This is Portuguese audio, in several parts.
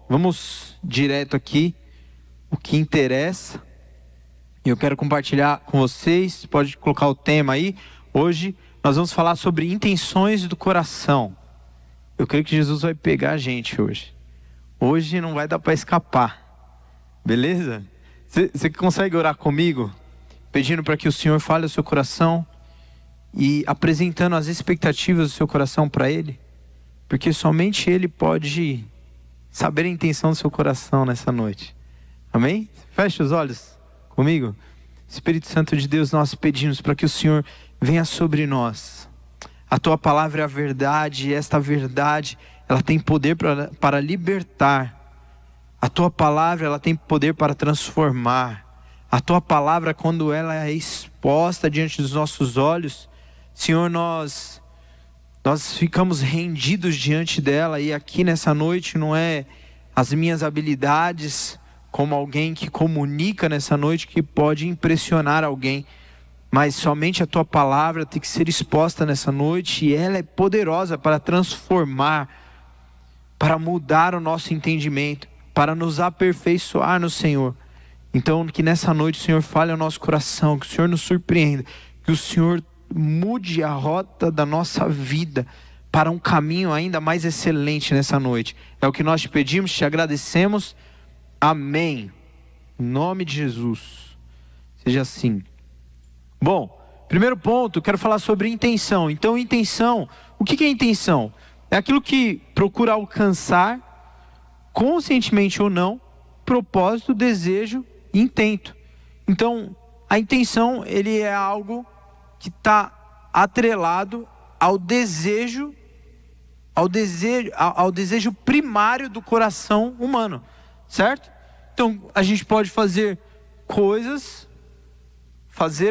Vamos direto aqui, o que interessa. Eu quero compartilhar com vocês, pode colocar o tema aí. Hoje nós vamos falar sobre intenções do coração. Eu creio que Jesus vai pegar a gente hoje. Hoje não vai dar para escapar, beleza? Você consegue orar comigo? Pedindo para que o Senhor fale ao seu coração e apresentando as expectativas do seu coração para Ele. Porque somente Ele pode saber a intenção do seu coração nessa noite. Amém? Feche os olhos comigo. Espírito Santo de Deus, nós pedimos para que o Senhor venha sobre nós. A Tua palavra é a verdade, e esta verdade, ela tem poder para libertar. A Tua palavra, ela tem poder para transformar. A Tua palavra, quando ela é exposta diante dos nossos olhos, Senhor, nós ficamos rendidos diante dela. E aqui nessa noite não é as minhas habilidades como alguém que comunica nessa noite que pode impressionar alguém, mas somente a Tua palavra tem que ser exposta nessa noite, e ela é poderosa para transformar, para mudar o nosso entendimento, para nos aperfeiçoar no Senhor. Então que nessa noite o Senhor fale ao nosso coração, que o Senhor nos surpreenda, que o Senhor mude a rota da nossa vida para um caminho ainda mais excelente nessa noite. É o que nós te pedimos, te agradecemos. Amém. Em nome de Jesus. Seja assim. Bom, primeiro ponto, quero falar sobre intenção. Então, intenção, o que é intenção? É aquilo que procura alcançar, conscientemente ou não, propósito, desejo e intento. Então, a intenção, ele é algo que está atrelado ao desejo primário do coração humano, certo? Então, a gente pode fazer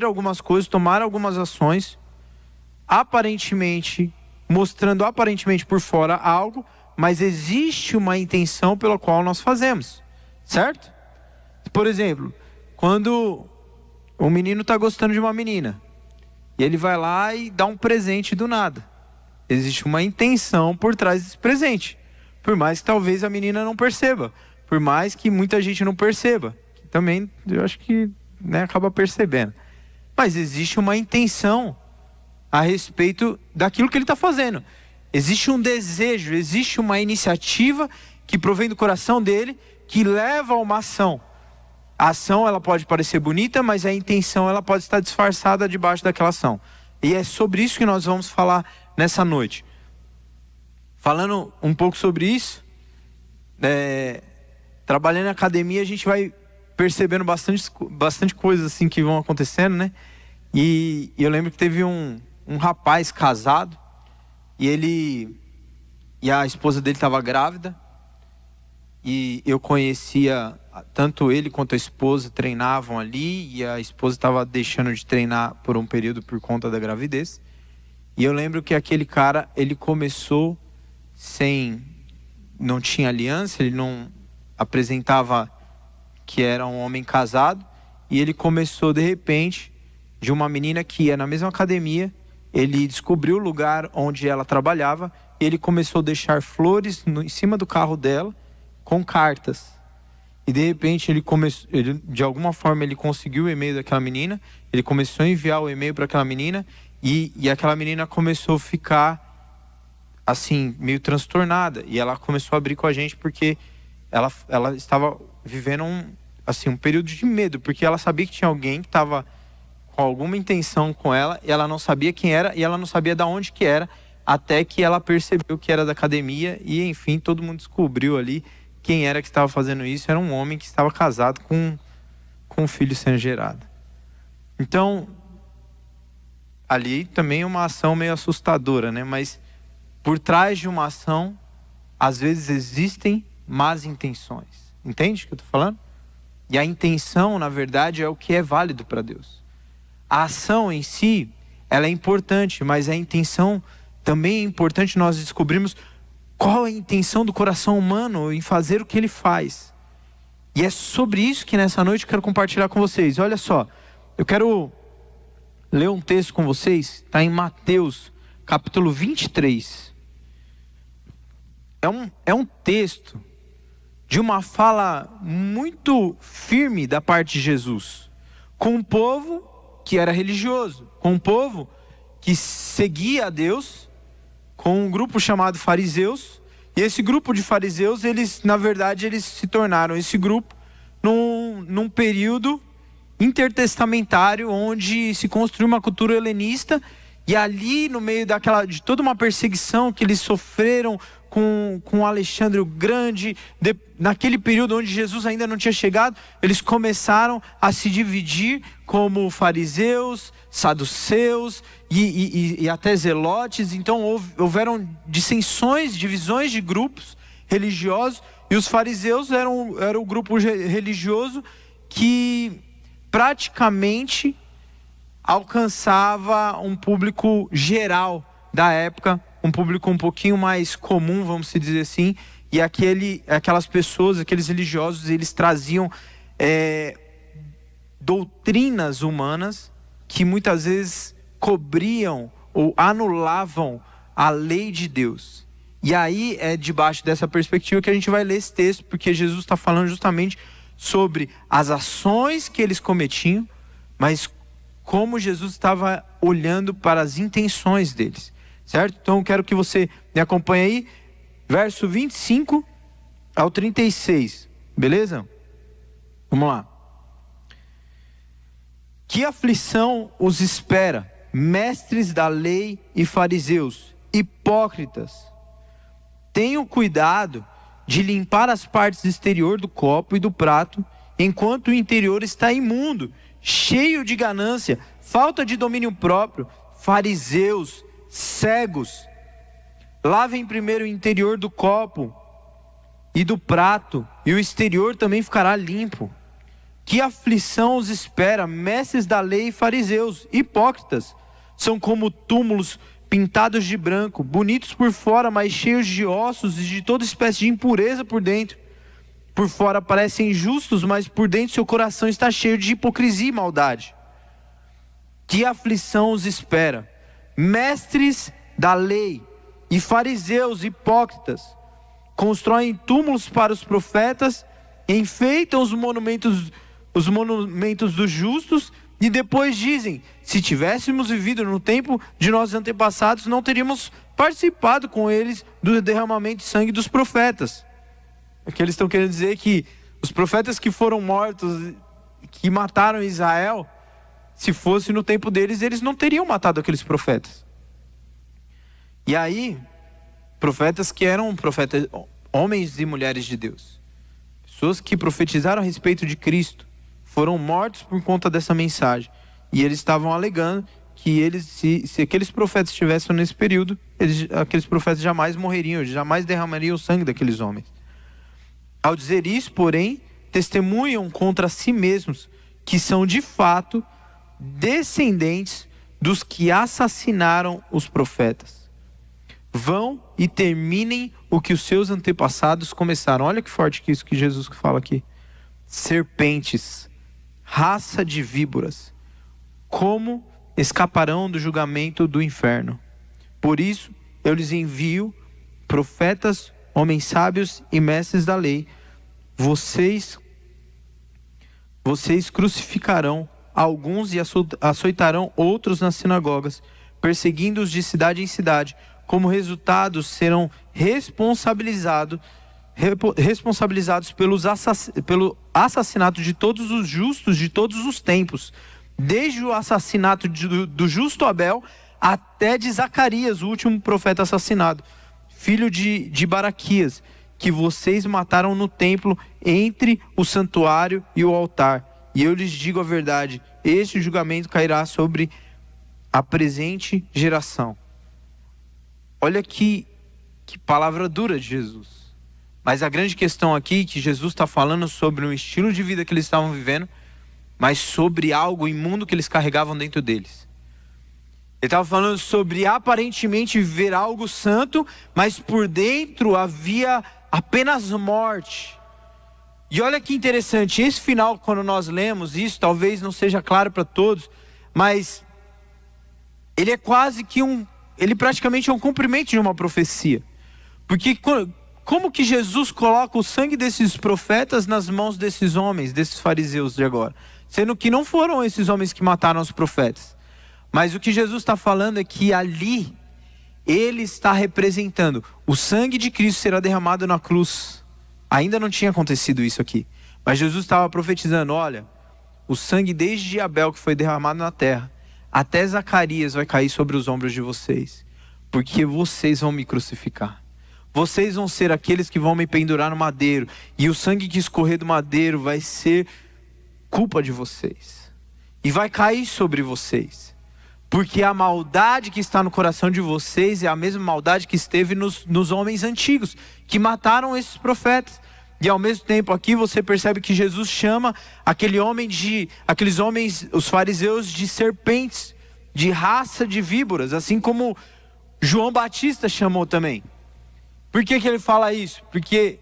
algumas coisas, tomar algumas ações, mostrando aparentemente por fora algo, mas existe uma intenção pela qual nós fazemos, certo? Por exemplo, quando um menino está gostando de uma menina, e ele vai lá e dá um presente do nada. Existe uma intenção por trás desse presente, por mais que talvez a menina não perceba, por mais que muita gente não perceba, que também eu acho que acaba percebendo. Mas existe uma intenção a respeito daquilo que ele está fazendo. Existe um desejo, existe uma iniciativa que provém do coração dele, que leva a uma ação. A ação, ela pode parecer bonita, mas a intenção, ela pode estar disfarçada debaixo daquela ação. E é sobre isso que nós vamos falar nessa noite. Falando um pouco sobre isso, trabalhando na academia, a gente vai percebendo bastante coisas assim que vão acontecendo, né? E eu lembro que teve um rapaz casado, e a esposa dele estava grávida, e eu conhecia, tanto ele quanto a esposa treinavam ali, e a esposa estava deixando de treinar por um período por conta da gravidez. E eu lembro que aquele cara, ele começou não tinha aliança, ele não apresentava que era um homem casado, e ele começou de repente, de uma menina que ia na mesma academia, ele descobriu o lugar onde ela trabalhava, e ele começou a deixar flores em cima do carro dela, com cartas. E de repente de alguma forma ele conseguiu o e-mail daquela menina, ele começou a enviar o e-mail para aquela menina, e aquela menina começou a ficar assim, meio transtornada, e ela começou a abrir com a gente porque ela estava vivendo um período de medo, porque ela sabia que tinha alguém que estava com alguma intenção com ela, e ela não sabia quem era, e ela não sabia de onde que era, até que ela percebeu que era da academia, e enfim, todo mundo descobriu ali quem era que estava fazendo isso. Era um homem que estava casado com um filho sendo gerado. Então, ali também é uma ação meio assustadora, né? Mas por trás de uma ação, às vezes existem más intenções. Entende o que eu estou falando? E a intenção, na verdade, é o que é válido para Deus. A ação em si, ela é importante, mas a intenção também é importante. Nós descobrimos qual é a intenção do coração humano em fazer o que ele faz. E é sobre isso que nessa noite eu quero compartilhar com vocês. Olha só, eu quero ler um texto com vocês, está em Mateus, capítulo 23. é um texto de uma fala muito firme da parte de Jesus, com um povo que era religioso, com um povo que seguia a Deus, com um grupo chamado fariseus. E esse grupo de fariseus, eles se tornaram esse grupo num período intertestamentário, onde se construiu uma cultura helenista. E ali, no meio de toda uma perseguição que eles sofreram com Alexandre o Grande, naquele período onde Jesus ainda não tinha chegado, eles começaram a se dividir como fariseus, saduceus e até zelotes. Então houveram dissensões, divisões de grupos religiosos, e os fariseus eram o grupo religioso que praticamente alcançava um público geral da época, um público um pouquinho mais comum, vamos dizer assim. E aquelas pessoas, aqueles religiosos, eles traziam doutrinas humanas que muitas vezes cobriam ou anulavam a lei de Deus. E aí é debaixo dessa perspectiva que a gente vai ler esse texto, porque Jesus está falando justamente sobre as ações que eles cometiam, mas como Jesus estava olhando para as intenções deles, certo? Então eu quero que você me acompanhe aí, verso 25 ao 36, beleza? Vamos lá. Que aflição os espera, mestres da lei e fariseus, hipócritas! Tenham cuidado de limpar as partes exterior do copo e do prato, enquanto o interior está imundo, cheio de ganância, falta de domínio próprio. Fariseus, cegos, lavem primeiro o interior do copo e do prato, e o exterior também ficará limpo. Que aflição os espera, mestres da lei e fariseus, hipócritas! São como túmulos pintados de branco, bonitos por fora, mas cheios de ossos e de toda espécie de impureza por dentro. Por fora parecem justos, mas por dentro seu coração está cheio de hipocrisia e maldade. Que aflição os espera, mestres da lei e fariseus hipócritas! Constroem túmulos para os profetas, enfeitam os monumentos dos justos, e depois dizem: se tivéssemos vivido no tempo de nossos antepassados, não teríamos participado com eles do derramamento de sangue dos profetas. Aqui eles estão querendo dizer que os profetas que foram mortos, que mataram Israel, se fosse no tempo deles, eles não teriam matado aqueles profetas. E aí, profetas que eram profetas, homens e mulheres de Deus, pessoas que profetizaram a respeito de Cristo, foram mortos por conta dessa mensagem. E eles estavam alegando que se aqueles profetas estivessem nesse período, aqueles profetas jamais morreriam, jamais derramariam o sangue daqueles homens. Ao dizer isso, porém, testemunham contra si mesmos que são de fato descendentes dos que assassinaram os profetas. Vão e terminem o que os seus antepassados começaram. Olha que forte que isso que Jesus fala aqui. Serpentes, raça de víboras, como escaparão do julgamento do inferno? Por isso eu lhes envio profetas, homens sábios e mestres da lei. Vocês crucificarão alguns e açoitarão outros nas sinagogas, perseguindo-os de cidade em cidade. Como resultado, serão responsabilizados pelo assassinato de todos os justos de todos os tempos, desde o assassinato do justo Abel até de Zacarias, o último profeta assassinado, filho de Baraquias, que vocês mataram no templo, entre o santuário e o altar. E eu lhes digo a verdade: este julgamento cairá sobre a presente geração. Olha que palavra dura de Jesus. Mas a grande questão aqui é que Jesus está falando sobre um estilo de vida que eles estavam vivendo, mas sobre algo imundo que eles carregavam dentro deles. Ele estava falando sobre aparentemente viver algo santo, mas por dentro havia apenas morte. E olha que interessante, esse final, quando nós lemos isso, talvez não seja claro para todos, mas ele é quase que ele praticamente é um cumprimento de uma profecia. Porque como que Jesus coloca o sangue desses profetas nas mãos desses homens, desses fariseus de agora? Sendo que não foram esses homens que mataram os profetas. Mas o que Jesus está falando é que ali, ele está representando, o sangue de Cristo será derramado na cruz. Ainda não tinha acontecido isso aqui. Mas Jesus estava profetizando, olha, o sangue desde Abel que foi derramado na terra, até Zacarias vai cair sobre os ombros de vocês. Porque vocês vão me crucificar. Vocês vão ser aqueles que vão me pendurar no madeiro. E o sangue que escorrer do madeiro vai ser culpa de vocês. E vai cair sobre vocês. Porque a maldade que está no coração de vocês é a mesma maldade que esteve nos homens antigos, que mataram esses profetas. E ao mesmo tempo aqui você percebe que Jesus chama aqueles homens, os fariseus, de serpentes, de raça de víboras, assim como João Batista chamou também. Por que ele fala isso? Porque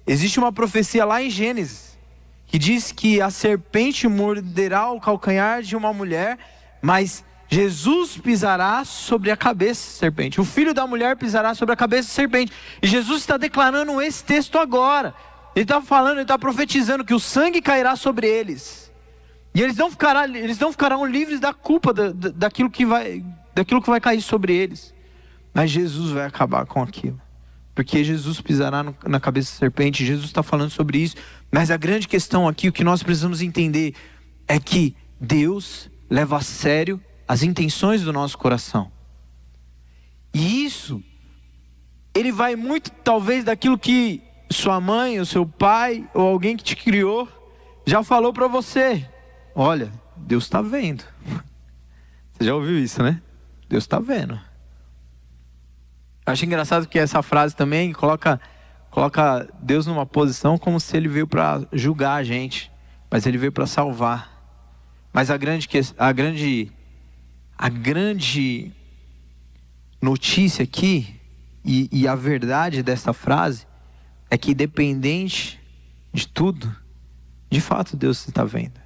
existe uma profecia lá em Gênesis, que diz que a serpente morderá o calcanhar de uma mulher, mas Jesus pisará sobre a cabeça da serpente. O filho da mulher pisará sobre a cabeça da serpente. E Jesus está declarando esse texto agora. Ele está falando, ele está profetizando que o sangue cairá sobre eles. E eles não ficarão livres da culpa daquilo que vai cair sobre eles. Mas Jesus vai acabar com aquilo. Porque Jesus pisará na cabeça da serpente. Jesus está falando sobre isso. Mas a grande questão aqui, o que nós precisamos entender, é que Deus leva a sério as intenções do nosso coração. E isso, ele vai muito talvez daquilo que sua mãe, o seu pai, ou alguém que te criou, já falou para você. Olha, Deus está vendo. Você já ouviu isso, né? Deus está vendo. Eu acho engraçado que essa frase também coloca Deus numa posição como se ele veio para julgar a gente, mas ele veio para salvar. Mas a grande notícia aqui, e a verdade dessa frase, é que independente de tudo, de fato Deus está vendo.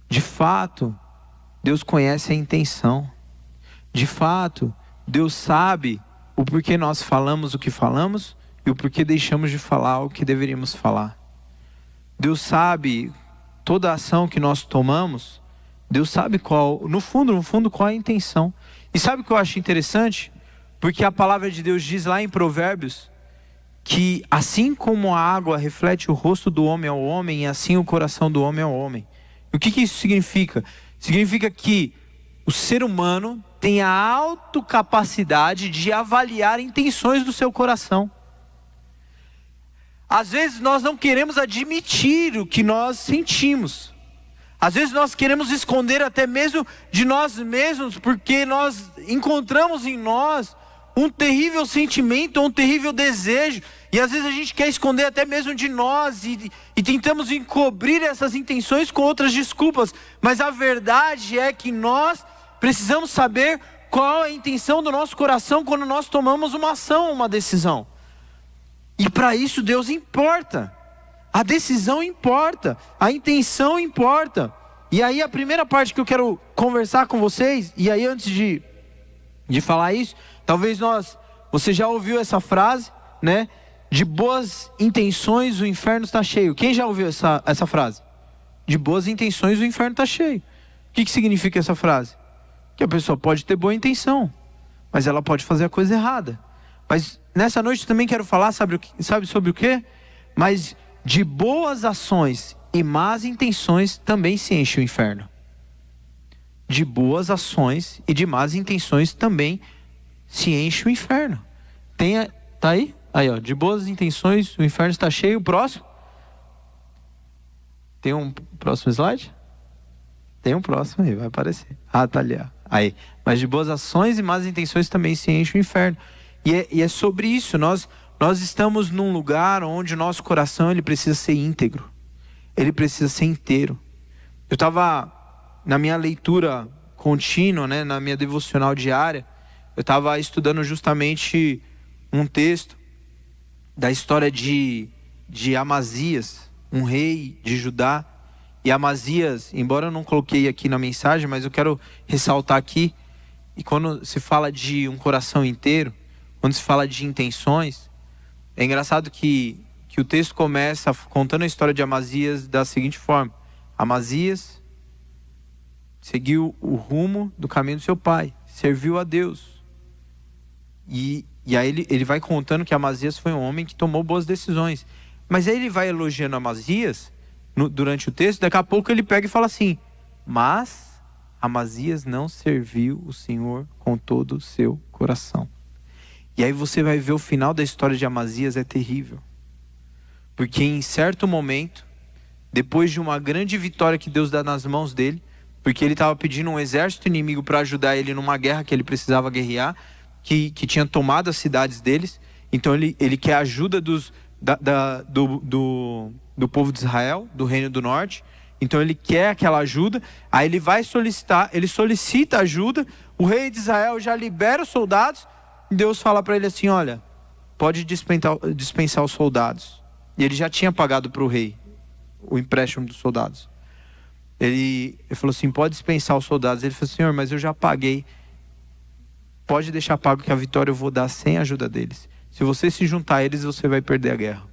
De fato, Deus conhece a intenção. De fato, Deus sabe o porquê nós falamos o que falamos e o porquê deixamos de falar o que deveríamos falar. Deus sabe toda a ação que nós tomamos. Deus sabe no fundo, qual é a intenção. E sabe o que eu acho interessante? Porque a palavra de Deus diz lá em Provérbios, que assim como a água reflete o rosto do homem ao homem, assim o coração do homem ao homem. E o que isso significa? Significa que o ser humano tem a autocapacidade de avaliar intenções do seu coração. Às vezes nós não queremos admitir o que nós sentimos. Às vezes nós queremos esconder até mesmo de nós mesmos, porque nós encontramos em nós um terrível sentimento, um terrível desejo, e às vezes a gente quer esconder até mesmo de nós, e tentamos encobrir essas intenções com outras desculpas, mas a verdade é que nós precisamos saber qual é a intenção do nosso coração quando nós tomamos uma ação, uma decisão. E para isso Deus importa. A decisão importa, a intenção importa. E aí a primeira parte que eu quero conversar com vocês, e aí antes de falar isso, talvez você já ouviu essa frase, né? De boas intenções o inferno está cheio. Quem já ouviu essa frase? De boas intenções o inferno está cheio. O que significa essa frase? Que a pessoa pode ter boa intenção, mas ela pode fazer a coisa errada. Mas nessa noite também quero falar, sabe sobre o quê? Mas de boas ações e más intenções também se enche o inferno. De boas ações e de más intenções também se enche o inferno. Tá aí? Aí, ó, de boas intenções o inferno está cheio. O próximo? Tem um próximo slide? Tem um próximo aí, vai aparecer. Ah, tá ali, ó. Aí. Mas de boas ações e más intenções também se enche o inferno. E é sobre isso. Nós estamos num lugar onde o nosso coração ele precisa ser íntegro. Ele precisa ser inteiro. Eu estava na minha leitura contínua, né, na minha devocional diária, eu estava estudando justamente um texto da história de Amazias, um rei de Judá. E Amazias, embora eu não coloquei aqui na mensagem, mas eu quero ressaltar aqui, e quando se fala de um coração inteiro, quando se fala de intenções, É engraçado que o texto começa contando a história de Amazias da seguinte forma: Amazias seguiu o rumo do caminho do seu pai, serviu a Deus. E aí ele vai contando que Amazias foi um homem que tomou boas decisões. Mas aí ele vai elogiando Amazias durante o texto. Daqui a pouco ele pega e fala assim: mas Amazias não serviu o Senhor com todo o seu coração. E aí você vai ver o final da história de Amazias, é terrível. Porque em certo momento, depois de uma grande vitória que Deus dá nas mãos dele, porque ele estava pedindo um exército inimigo para ajudar ele numa guerra que ele precisava guerrear, que tinha tomado as cidades deles. Então ele quer a ajuda do povo de Israel, do reino do norte. Então ele quer aquela ajuda. Aí ele vai solicitar, ele solicita ajuda. O rei de Israel já libera os soldados. E Deus fala para ele assim: olha, pode dispensar os soldados. E ele já tinha pagado para o rei o empréstimo dos soldados. Ele falou assim: pode dispensar os soldados. Ele falou: Senhor, mas eu já paguei. Pode deixar pago, que a vitória eu vou dar sem a ajuda deles. Se você se juntar a eles, você vai perder a guerra.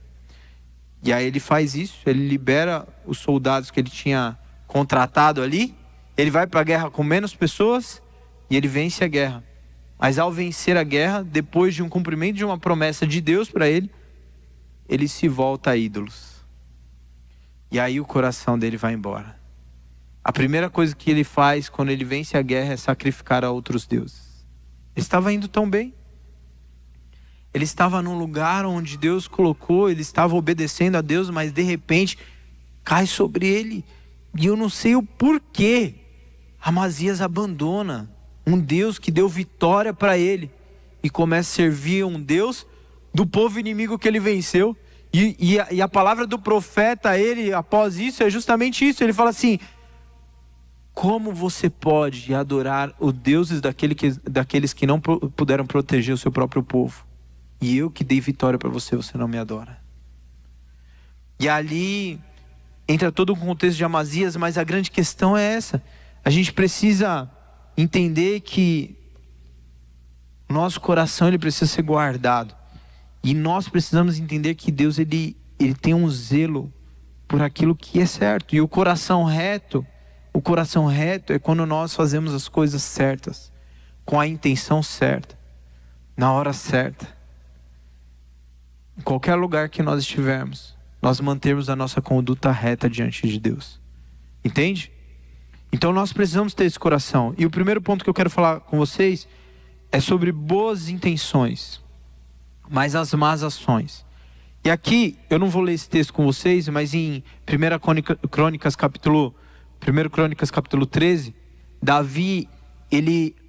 E aí ele faz isso, ele libera os soldados que ele tinha contratado ali. Ele vai para a guerra com menos pessoas e ele vence a guerra. Mas ao vencer a guerra, depois de um cumprimento de uma promessa de Deus para ele, ele se volta a ídolos. E aí o coração dele vai embora. A primeira coisa que ele faz quando ele vence a guerra é sacrificar a outros deuses. Ele estava indo tão bem. Ele estava num lugar onde Deus colocou, ele estava obedecendo a Deus, mas de repente cai sobre ele. E eu não sei o porquê Amazias abandona um Deus que deu vitória para ele e começa a servir um Deus do povo inimigo que ele venceu. E a palavra do profeta a ele, após isso, é justamente isso. Ele fala assim: como você pode adorar os deuses daqueles que não puderam proteger o seu próprio povo? E eu que dei vitória para você, você não me adora. E ali entra todo o contexto de Amazias, mas a grande questão é essa. A gente precisa entender que nosso coração ele precisa ser guardado. E nós precisamos entender que Deus ele tem um zelo por aquilo que é certo. E o coração reto é quando nós fazemos as coisas certas, com a intenção certa, na hora certa. Em qualquer lugar que nós estivermos, nós mantermos a nossa conduta reta diante de Deus. Entende? Então nós precisamos ter esse coração. E o primeiro ponto que eu quero falar com vocês é sobre boas intenções, mas as más ações. E aqui, eu não vou ler esse texto com vocês, mas em 1 Crônicas capítulo 13, Davi,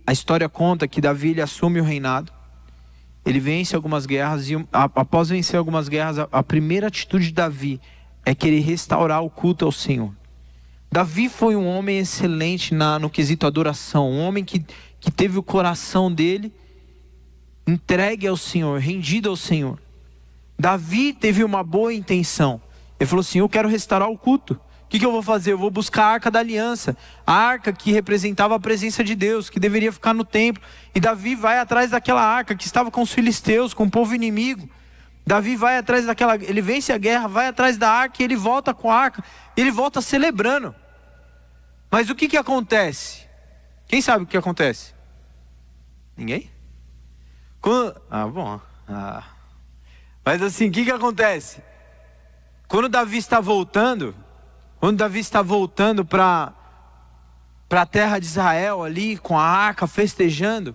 a história conta que Davi ele assume o reinado. Ele vence algumas guerras e após vencer algumas guerras, a primeira atitude de Davi é querer restaurar o culto ao Senhor. Davi foi um homem excelente no quesito adoração, um homem que teve o coração dele entregue ao Senhor, rendido ao Senhor. Davi teve uma boa intenção. Ele falou assim: eu quero restaurar o culto. O que eu vou fazer? Eu vou buscar a Arca da Aliança, a arca que representava a presença de Deus, que deveria ficar no templo. E Davi vai atrás daquela arca que estava com os filisteus, com o povo inimigo. Davi vai atrás ele vence a guerra, vai atrás da arca e ele volta com a arca. Ele volta celebrando. Mas o que acontece? Quem sabe o que acontece? Ninguém? Mas assim, o que acontece? Quando Davi está voltando para a terra de Israel ali, com a arca, festejando,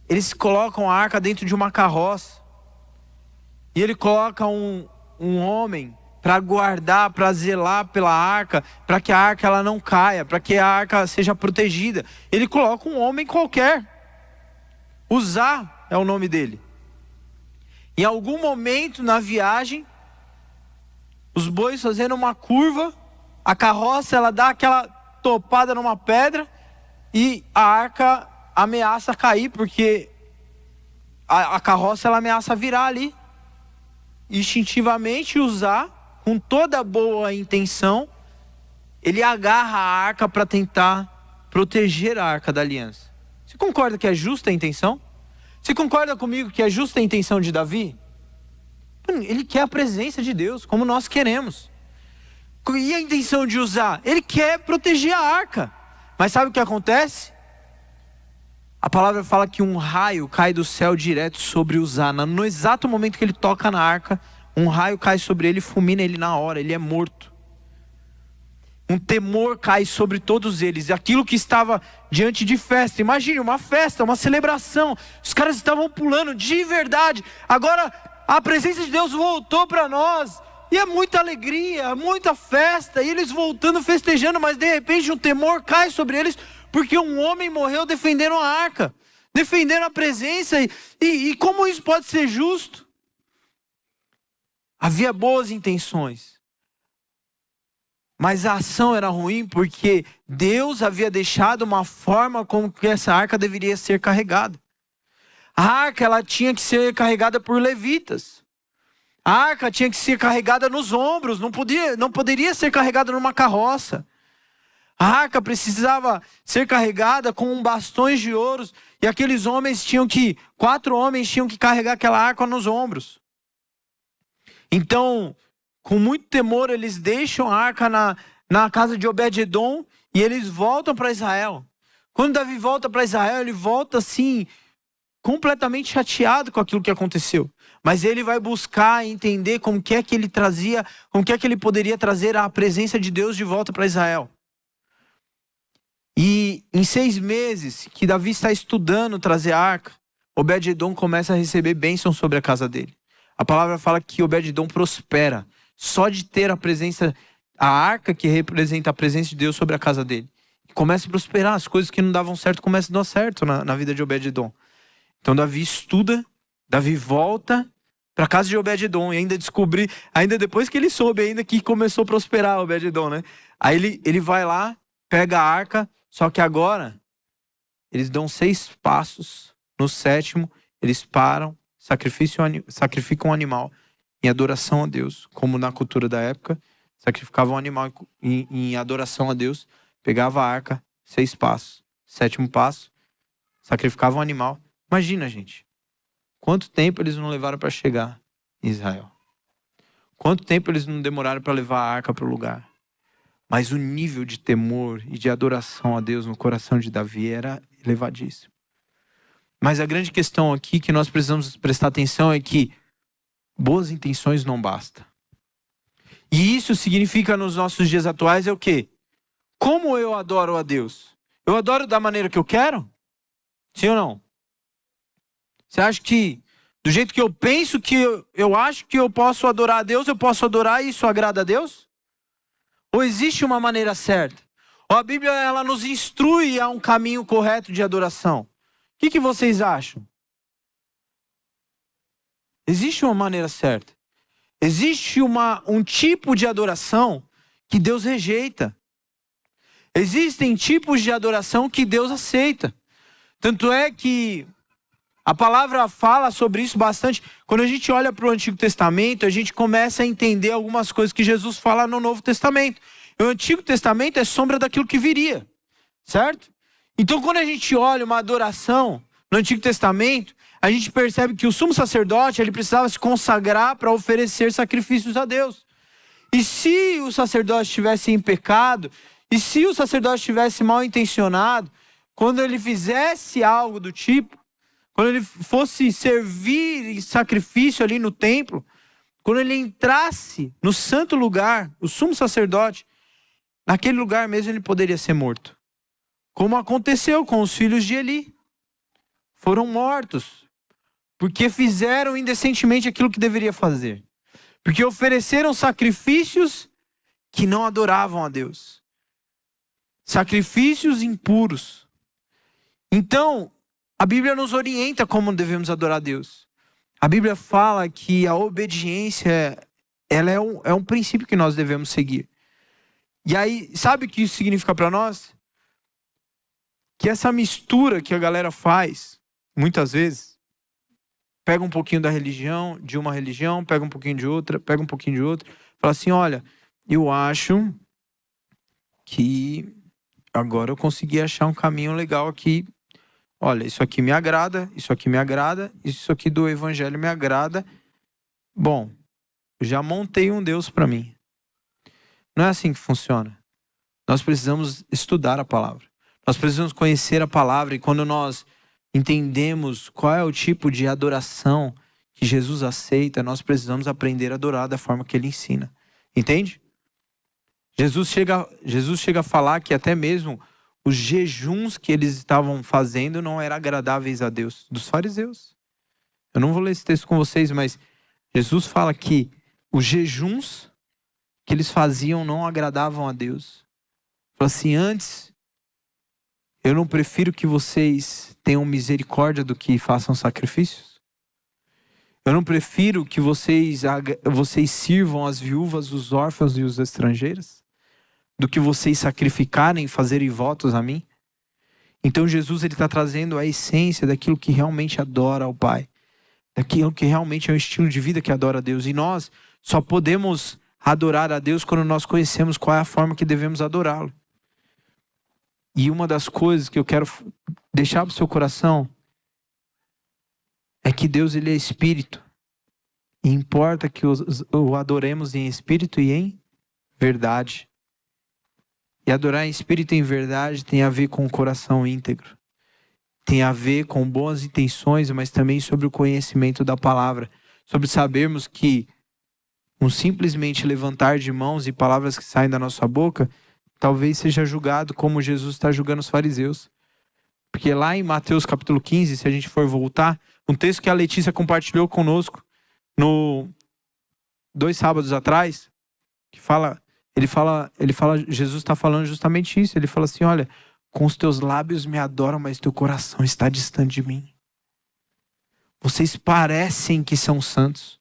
eles colocam a arca dentro de uma carroça. E ele coloca um homem para guardar, para zelar pela arca, para que a arca ela não caia, para que a arca seja protegida. Ele coloca um homem qualquer. Uzá é o nome dele. Em algum momento na viagem, os bois fazendo uma curva, a carroça ela dá aquela topada numa pedra e a arca ameaça cair, porque a carroça ela ameaça virar ali. Instintivamente Uzá, com toda a boa intenção, ele agarra a arca para tentar proteger a Arca da Aliança. Você concorda que é justa a intenção? Você concorda comigo que é justa a intenção de Davi? Ele quer a presença de Deus, como nós queremos. E a intenção de usar? Ele quer proteger a arca. Mas sabe o que acontece? A palavra fala que um raio cai do céu direto sobre Uzá. No exato momento que ele toca na arca, um raio cai sobre ele e fulmina ele na hora, ele é morto. Um temor cai sobre todos eles. Aquilo que estava diante de festa. Imagine uma festa, uma celebração. Os caras estavam pulando de verdade. Agora a presença de Deus voltou para nós. E é muita alegria, muita festa. E eles voltando, festejando. Mas de repente um temor cai sobre eles. Porque um homem morreu defendendo a arca. Defendendo a presença. E como isso pode ser justo? Havia boas intenções. Mas a ação era ruim porque Deus havia deixado uma forma como que essa arca deveria ser carregada. A arca ela tinha que ser carregada por levitas. A arca tinha que ser carregada nos ombros, não poderia ser carregada numa carroça. A arca precisava ser carregada com bastões de ouro e aqueles homens 4 homens tinham que carregar aquela arca nos ombros. Então, com muito temor, eles deixam a arca na casa de Obed-edom e eles voltam para Israel. Quando Davi volta para Israel, ele volta assim, completamente chateado com aquilo que aconteceu. Mas ele vai buscar entender como que é que ele trazia, como que é que ele poderia trazer a presença de Deus de volta para Israel. E em 6 meses que Davi está estudando trazer a arca, Obed-edom começa a receber bênção sobre a casa dele. A palavra fala que Obed-edom prospera. Só de ter a arca que representa a presença de Deus sobre a casa dele. Começa a prosperar, as coisas que não davam certo começam a dar certo na vida de Obed-edom. Então Davi estuda, Davi volta para a casa de Obed-edom. E ainda depois que ele soube ainda que começou a prosperar Obed-edom, né? Aí ele vai lá, pega a arca, só que agora eles dão 6 passos. No 7º, eles param, sacrificam um animal em adoração a Deus, como na cultura da época, sacrificavam um animal em adoração a Deus, pegava a arca, 6 passos. 7º passo, sacrificavam um animal. Imagina, gente, quanto tempo eles não levaram para chegar em Israel? Quanto tempo eles não demoraram para levar a arca para o lugar? Mas o nível de temor e de adoração a Deus no coração de Davi era elevadíssimo. Mas a grande questão aqui que nós precisamos prestar atenção é que boas intenções não basta. E isso significa nos nossos dias atuais é o quê? Como eu adoro a Deus? Eu adoro da maneira que eu quero? Sim ou não? Você acha que do jeito que eu penso, que eu acho que eu posso adorar a Deus, eu posso adorar e isso agrada a Deus? Ou existe uma maneira certa? Ou a Bíblia ela nos instrui a um caminho correto de adoração? O que vocês acham? Existe uma maneira certa. Existe um tipo de adoração que Deus rejeita. Existem tipos de adoração que Deus aceita. Tanto é que a palavra fala sobre isso bastante. Quando a gente olha para o Antigo Testamento, a gente começa a entender algumas coisas que Jesus fala no Novo Testamento. O Antigo Testamento é sombra daquilo que viria, certo? Então quando a gente olha uma adoração no Antigo Testamento, a gente percebe que o sumo sacerdote ele precisava se consagrar para oferecer sacrifícios a Deus. E se o sacerdote estivesse em pecado, e se o sacerdote estivesse mal intencionado, quando ele fizesse algo do tipo, quando ele fosse servir em sacrifício ali no templo, quando ele entrasse no santo lugar, o sumo sacerdote, naquele lugar mesmo ele poderia ser morto. Como aconteceu com os filhos de Eli. Foram mortos, porque fizeram indecentemente aquilo que deveria fazer. Porque ofereceram sacrifícios que não adoravam a Deus. Sacrifícios impuros. Então, a Bíblia nos orienta como devemos adorar a Deus. A Bíblia fala que a obediência ela é um princípio que nós devemos seguir. E aí, sabe o que isso significa para nós? Que essa mistura que a galera faz, muitas vezes, pega um pouquinho da religião, de uma religião, pega um pouquinho de outra, pega um pouquinho de outra, fala assim, olha, eu acho que agora eu consegui achar um caminho legal aqui. Olha, isso aqui me agrada, isso aqui me agrada, isso aqui do evangelho me agrada. bom, já montei um Deus para mim. Não é assim que funciona. Nós precisamos estudar a palavra. Nós precisamos conhecer a palavra, e quando nós entendemos qual é o tipo de adoração que Jesus aceita, nós precisamos aprender a adorar da forma que ele ensina. Entende? Jesus chega a falar que até mesmo os jejuns que eles estavam fazendo não eram agradáveis a Deus, dos fariseus. Eu não vou ler esse texto com vocês, mas Jesus fala que os jejuns que eles faziam não agradavam a Deus. Fala assim, antes, eu não prefiro que vocês tenham misericórdia do que façam sacrifícios? Eu não prefiro que vocês sirvam as viúvas, os órfãos e os estrangeiros? Do que vocês sacrificarem e fazerem votos a mim? Então Jesus está trazendo a essência daquilo que realmente adora ao Pai. Daquilo que realmente é um estilo de vida que adora a Deus. E nós só podemos adorar a Deus quando nós conhecemos qual é a forma que devemos adorá-lo. E uma das coisas que eu quero deixar para o seu coração é que Deus, ele é espírito. E importa que o adoremos em espírito e em verdade. E adorar em espírito e em verdade tem a ver com o coração íntegro. Tem a ver com boas intenções, mas também sobre o conhecimento da palavra. Sobre sabermos que um simplesmente levantar de mãos e palavras que saem da nossa boca, talvez seja julgado como Jesus está julgando os fariseus. Porque lá em Mateus capítulo 15, se a gente for voltar, um texto que a Letícia compartilhou conosco no 2 sábados atrás, que Jesus está falando justamente isso. Ele fala assim, olha, com os teus lábios me adoram, mas teu coração está distante de mim. Vocês parecem que são santos.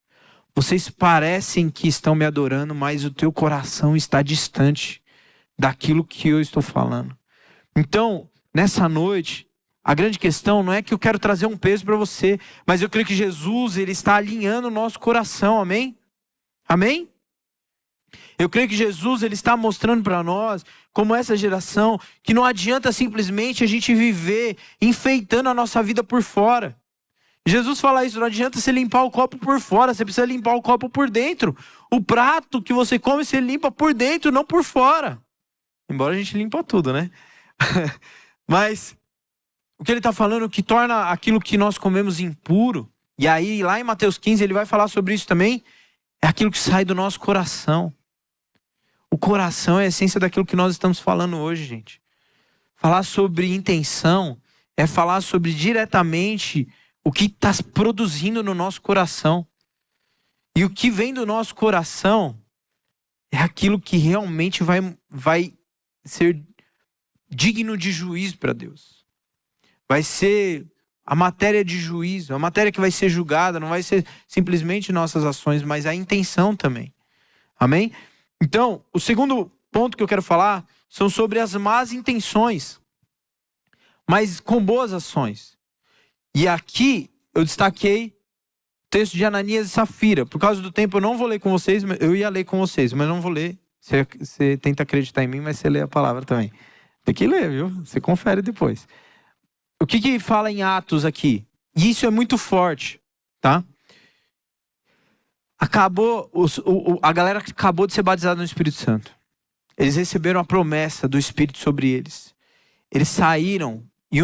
Vocês parecem que estão me adorando, mas o teu coração está distante daquilo que eu estou falando. Então, nessa noite, a grande questão não é que eu quero trazer um peso para você, mas eu creio que Jesus, ele está alinhando o nosso coração, amém? Amém? Eu creio que Jesus, ele está mostrando para nós, como essa geração, que não adianta simplesmente a gente viver enfeitando a nossa vida por fora. Jesus fala isso, não adianta você limpar o copo por fora, você precisa limpar o copo por dentro. O prato que você come, você limpa por dentro, não por fora. Embora a gente limpa tudo, né? Mas o que ele está falando, que torna aquilo que nós comemos impuro, e aí lá em Mateus 15 ele vai falar sobre isso também, é aquilo que sai do nosso coração. O coração é a essência daquilo que nós estamos falando hoje, gente. Falar sobre intenção é falar sobre diretamente o que está produzindo no nosso coração. E o que vem do nosso coração é aquilo que realmente vai ser digno de juízo para Deus. Vai ser a matéria de juízo, a matéria que vai ser julgada, não vai ser simplesmente nossas ações, mas a intenção também. Amém? Então, o segundo ponto que eu quero falar são sobre as más intenções, mas com boas ações. E aqui eu destaquei o texto de Ananias e Safira. Por causa do tempo eu não vou ler com vocês, eu ia ler com vocês, mas não vou ler. Você tenta acreditar em mim, mas você lê a palavra também. Tem que ler, viu? Você confere depois. O que fala em Atos aqui? E isso é muito forte, tá? A galera acabou de ser batizada no Espírito Santo. Eles receberam a promessa do Espírito sobre eles. Eles saíram. E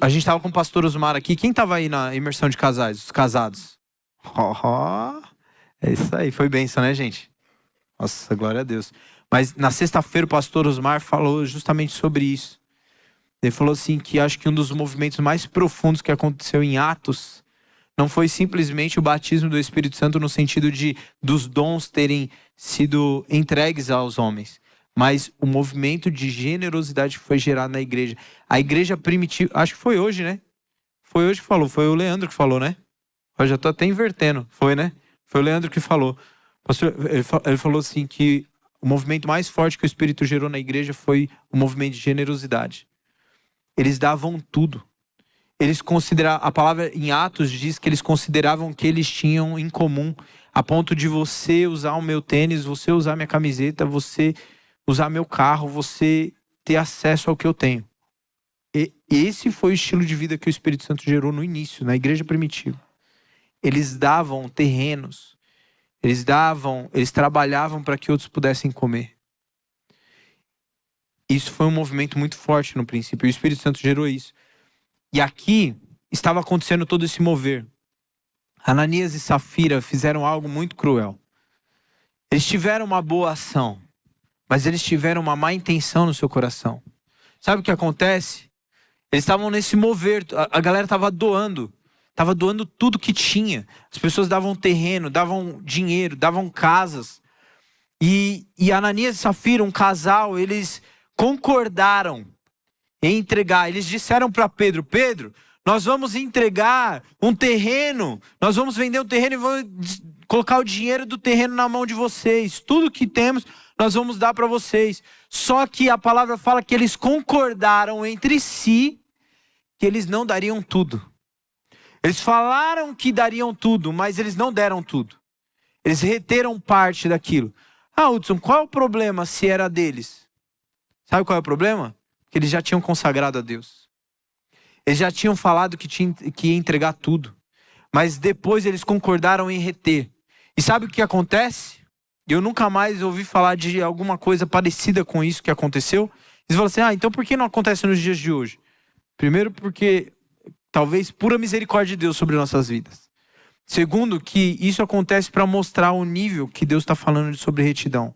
a gente estava com o pastor Osmar aqui. Quem estava aí na imersão de casais? Os casados. É isso aí. Foi bênção, né, gente? Nossa, glória a Deus. Mas na sexta-feira o pastor Osmar falou justamente sobre isso. Ele falou assim que acho que um dos movimentos mais profundos que aconteceu em Atos não foi simplesmente o batismo do Espírito Santo no sentido dos dons terem sido entregues aos homens, mas o movimento de generosidade que foi gerado na igreja. A igreja primitiva, acho que foi hoje, né? Foi hoje que falou, foi o Leandro que falou, né? Eu já estou até invertendo, foi, né? Foi o Leandro que falou. Pastor, ele falou assim que o movimento mais forte que o Espírito gerou na igreja foi o movimento de generosidade. Eles davam tudo. Eles consideravam, a palavra em Atos diz que eles consideravam que eles tinham em comum, a ponto de você usar o meu tênis, você usar minha camiseta, você usar meu carro, você ter acesso ao que eu tenho. E esse foi o estilo de vida que o Espírito Santo gerou no início, na igreja primitiva. Eles davam terrenos, Eles davam, eles trabalhavam para que outros pudessem comer. Isso foi um movimento muito forte no princípio. E o Espírito Santo gerou isso. E aqui estava acontecendo todo esse mover. Ananias e Safira fizeram algo muito cruel. Eles tiveram uma boa ação, mas eles tiveram uma má intenção no seu coração. Sabe o que acontece? Eles estavam nesse mover, a galera estava doando tudo que tinha. As pessoas davam terreno, davam dinheiro, davam casas. E Ananias e Safira, um casal, eles concordaram em entregar. Eles disseram para Pedro: Pedro, nós vamos entregar um terreno, nós vamos vender um terreno e vamos colocar o dinheiro do terreno na mão de vocês. Tudo que temos, nós vamos dar para vocês. Só que a palavra fala que eles concordaram entre si que eles não dariam tudo. Eles falaram que dariam tudo, mas eles não deram tudo. Eles reteram parte daquilo. Hudson, qual é o problema se era deles? Sabe qual é o problema? Que eles já tinham consagrado a Deus. Eles já tinham falado que ia entregar tudo. Mas depois eles concordaram em reter. E sabe o que acontece? Eu nunca mais ouvi falar de alguma coisa parecida com isso que aconteceu. Eles falam assim: então por que não acontece nos dias de hoje? Primeiro porque talvez pura misericórdia de Deus sobre nossas vidas. Segundo, que isso acontece para mostrar o nível que Deus está falando sobre retidão.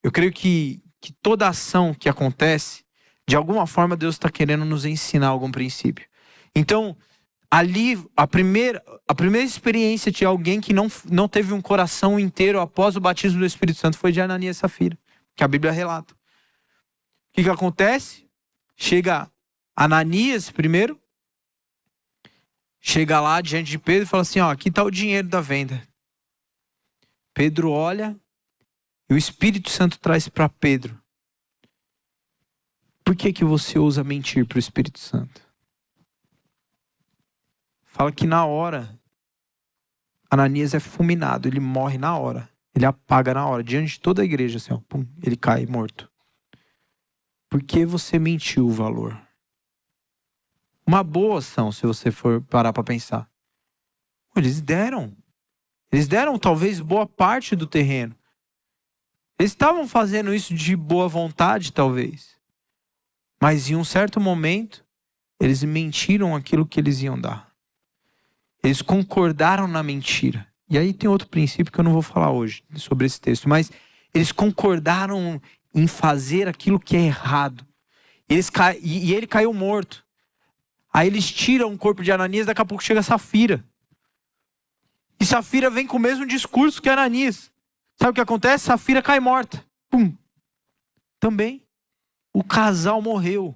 Eu creio que toda ação que acontece, de alguma forma Deus está querendo nos ensinar algum princípio. Então, ali, a primeira experiência de alguém que não teve um coração inteiro após o batismo do Espírito Santo foi de Ananias e Safira, que a Bíblia relata. O que acontece? Chega Ananias primeiro, chega lá diante de Pedro e fala assim: aqui está o dinheiro da venda. Pedro olha e o Espírito Santo traz para Pedro: por que você ousa mentir para o Espírito Santo? Fala que na hora, Ananias é fulminado, ele morre na hora. Ele apaga na hora, diante de toda a igreja, assim, pum, ele cai morto. Por que você mentiu o valor? Uma boa ação, se você for parar para pensar. Eles deram talvez boa parte do terreno. Eles estavam fazendo isso de boa vontade, talvez. Mas em um certo momento, eles mentiram aquilo que eles iam dar. Eles concordaram na mentira. E aí tem outro princípio que eu não vou falar hoje sobre esse texto. Mas eles concordaram em fazer aquilo que é errado. E ele caiu morto. Aí eles tiram o corpo de Ananias, daqui a pouco chega Safira. E Safira vem com o mesmo discurso que Ananias. Sabe o que acontece? Safira cai morta. Pum. Também. O casal morreu.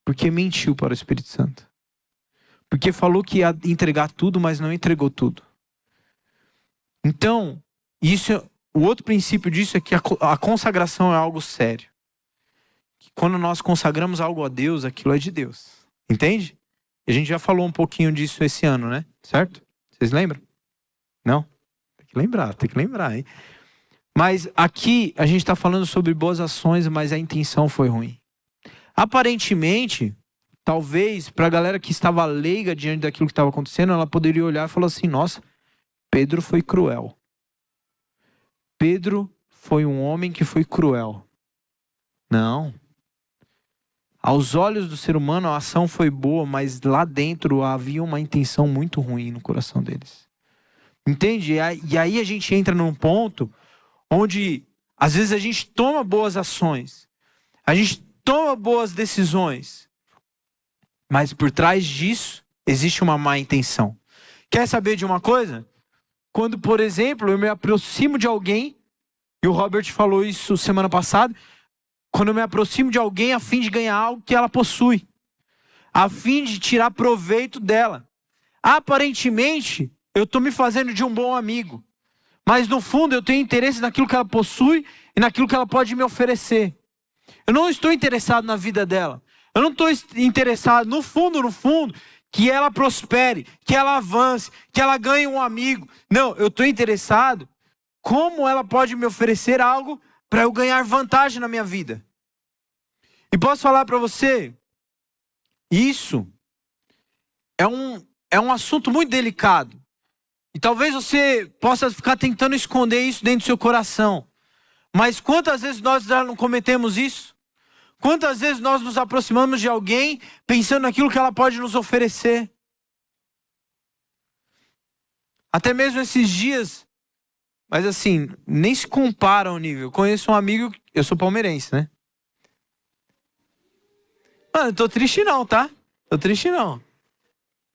Porque mentiu para o Espírito Santo. Porque falou que ia entregar tudo, mas não entregou tudo. Então, o outro princípio disso é que a consagração é algo sério. Que quando nós consagramos algo a Deus, aquilo é de Deus. Entende? A gente já falou um pouquinho disso esse ano, né? Certo? Vocês lembram? Não? Tem que lembrar, hein? Mas aqui a gente está falando sobre boas ações, mas a intenção foi ruim. Aparentemente, talvez para a galera que estava leiga diante daquilo que estava acontecendo, ela poderia olhar e falar assim: nossa, Pedro foi cruel. Pedro foi um homem que foi cruel. Não. Aos olhos do ser humano a ação foi boa, mas lá dentro havia uma intenção muito ruim no coração deles. Entende? E aí a gente entra num ponto onde às vezes a gente toma boas ações, a gente toma boas decisões, mas por trás disso existe uma má intenção. Quer saber de uma coisa? Quando, por exemplo, eu me aproximo de alguém, e o Robert falou isso semana passada, quando eu me aproximo de alguém a fim de ganhar algo que ela possui, a fim de tirar proveito dela. Aparentemente, eu estou me fazendo de um bom amigo, mas no fundo eu tenho interesse naquilo que ela possui e naquilo que ela pode me oferecer. Eu não estou interessado na vida dela. Eu não estou interessado, no fundo, que ela prospere, que ela avance, que ela ganhe um amigo. Não, eu estou interessado como ela pode me oferecer algo para eu ganhar vantagem na minha vida. E posso falar para você, isso é um assunto muito delicado. E talvez você possa ficar tentando esconder isso dentro do seu coração. Mas quantas vezes nós já não cometemos isso? Quantas vezes nós nos aproximamos de alguém pensando naquilo que ela pode nos oferecer? Até mesmo esses dias, mas assim, nem se compara ao nível. Eu conheço um amigo, eu sou palmeirense, né? Mano, eu tô triste não, tá? Tô triste não.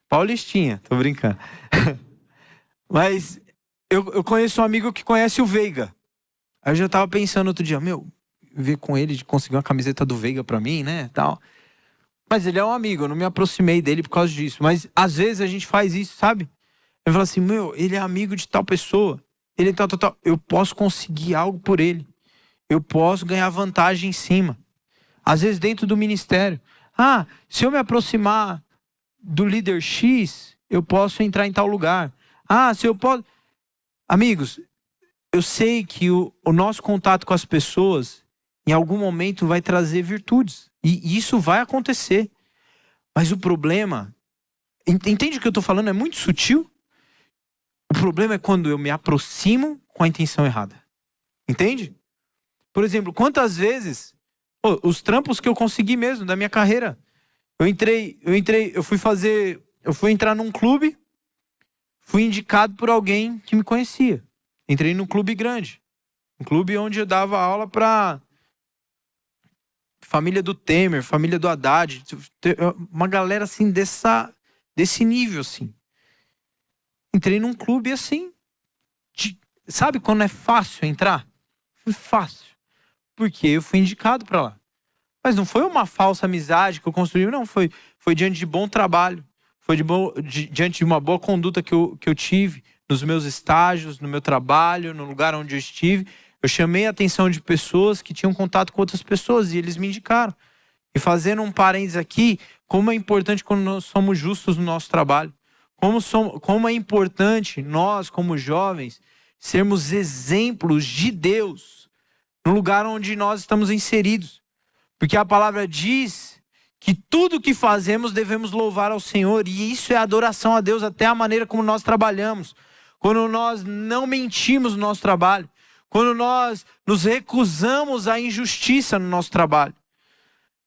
Paulistinha, tô brincando. Mas eu conheço um amigo que conhece o Veiga. Aí eu já tava pensando outro dia, ver com ele de conseguir uma camiseta do Veiga pra mim, né, tal. Mas ele é um amigo, eu não me aproximei dele por causa disso. Mas às vezes a gente faz isso, sabe? Eu falo assim, ele é amigo de tal pessoa. Ele é tal. Eu posso conseguir algo por ele. Eu posso ganhar vantagem em cima. Às vezes dentro do ministério. Se eu me aproximar do líder X, eu posso entrar em tal lugar. Se eu posso... Amigos, eu sei que o nosso contato com as pessoas, em algum momento, vai trazer virtudes. E isso vai acontecer. Mas o problema... Entende o que eu estou falando? É muito sutil. O problema é quando eu me aproximo com a intenção errada. Entende? Por exemplo, quantas vezes... os trampos que eu consegui mesmo, da minha carreira. Eu fui entrar num clube, fui indicado por alguém que me conhecia. Entrei num clube grande. Um clube onde eu dava aula para família do Temer, família do Haddad. Uma galera assim desse nível, assim. Entrei num clube assim. Sabe quando é fácil entrar? Foi fácil. Porque eu fui indicado para lá. Mas não foi uma falsa amizade que eu construí, não. Foi diante de bom trabalho. Foi diante de uma boa conduta que eu tive nos meus estágios, no meu trabalho, no lugar onde eu estive. Eu chamei a atenção de pessoas que tinham contato com outras pessoas e eles me indicaram. E fazendo um parênteses aqui, como é importante quando nós somos justos no nosso trabalho. Como é importante nós, como jovens, sermos exemplos de Deus no lugar onde nós estamos inseridos. Porque a palavra diz que tudo que fazemos devemos louvar ao Senhor. E isso é adoração a Deus, até a maneira como nós trabalhamos. Quando nós não mentimos no nosso trabalho. Quando nós nos recusamos à injustiça no nosso trabalho.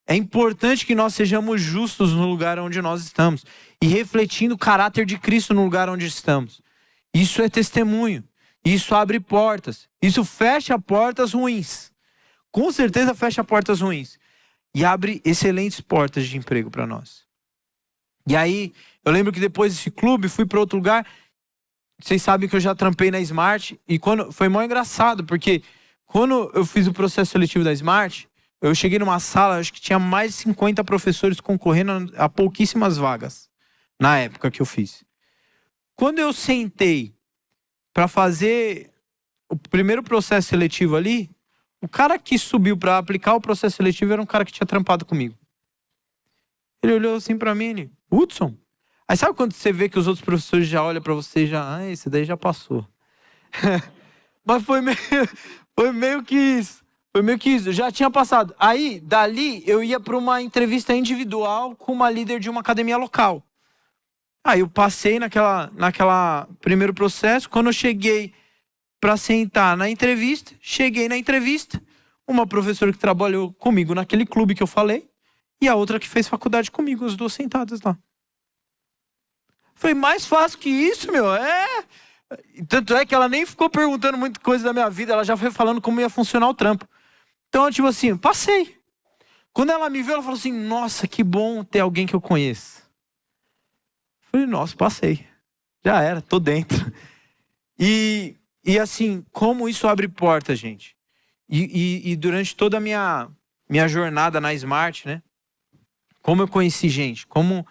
É importante que nós sejamos justos no lugar onde nós estamos. E refletindo o caráter de Cristo no lugar onde estamos. Isso é testemunho. Isso abre portas. Isso fecha portas ruins. Com certeza fecha portas ruins. E abre excelentes portas de emprego para nós. E aí, eu lembro que depois desse clube, fui para outro lugar. Vocês sabem que eu já trampei na Smart. E foi mó engraçado, porque quando eu fiz o processo seletivo da Smart, eu cheguei numa sala, acho que tinha mais de 50 professores concorrendo a pouquíssimas vagas. Na época que eu fiz. Quando eu sentei para fazer o primeiro processo seletivo ali, o cara que subiu para aplicar o processo seletivo era um cara que tinha trampado comigo. Ele olhou assim para mim, ele, Hudson? Aí sabe quando você vê que os outros professores já olham para você e já, esse daí já passou. Mas foi meio que isso. Foi meio que isso, já tinha passado. Aí, dali, eu ia para uma entrevista individual com uma líder de uma academia local. Aí eu passei naquela primeiro processo. Quando eu cheguei para sentar na entrevista, uma professora que trabalhou comigo naquele clube que eu falei, e a outra que fez faculdade comigo, as duas sentadas lá. Foi mais fácil que isso, meu. Tanto é que ela nem ficou perguntando muita coisa da minha vida, ela já foi falando como ia funcionar o trampo. Então, tipo assim, passei. Quando ela me viu, ela falou assim, nossa, que bom ter alguém que eu conheço. Falei, nossa, passei. Já era, tô dentro. E assim, como isso abre porta, gente. E durante toda a minha jornada na Smart, né? Como eu conheci gente, como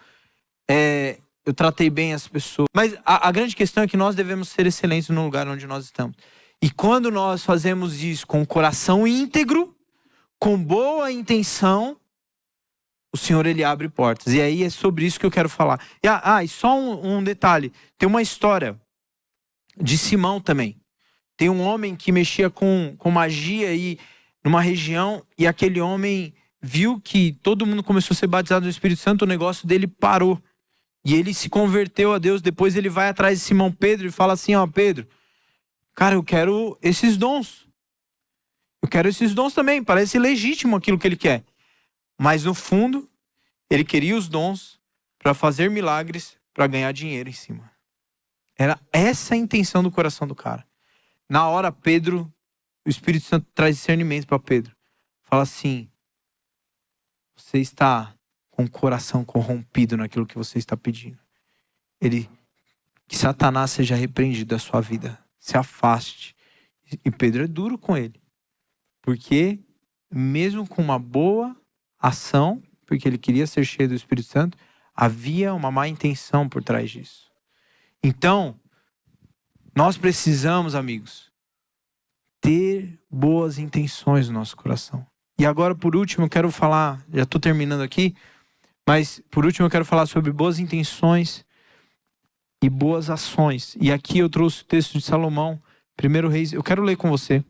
eu tratei bem as pessoas. Mas a grande questão é que nós devemos ser excelentes no lugar onde nós estamos. E quando nós fazemos isso com o coração íntegro, com boa intenção, o Senhor, Ele abre portas. E aí é sobre isso que eu quero falar. E só um detalhe. Tem uma história de Simão também. Tem um homem que mexia com magia e numa região, e aquele homem viu que todo mundo começou a ser batizado no Espírito Santo, o negócio dele parou. E ele se converteu a Deus. Depois ele vai atrás de Simão Pedro e fala assim, ó, Pedro, cara, eu quero esses dons. Eu quero esses dons também. Parece legítimo aquilo que ele quer. Mas no fundo, ele queria os dons para fazer milagres, para ganhar dinheiro em cima. Era essa a intenção do coração do cara. Na hora, Pedro, o Espírito Santo traz discernimento para Pedro. Fala assim, você está com o coração corrompido naquilo que você está pedindo. Que Satanás seja repreendido da sua vida. Se afaste. E Pedro é duro com ele. Porque mesmo com uma boa ação, porque ele queria ser cheio do Espírito Santo, havia uma má intenção por trás disso. Então, nós precisamos, amigos, ter boas intenções no nosso coração. E agora, por último, eu quero falar, já estou terminando aqui, mas por último eu quero falar sobre boas intenções e boas ações. E aqui eu trouxe o texto de Salomão, 1 Reis, eu quero ler com você.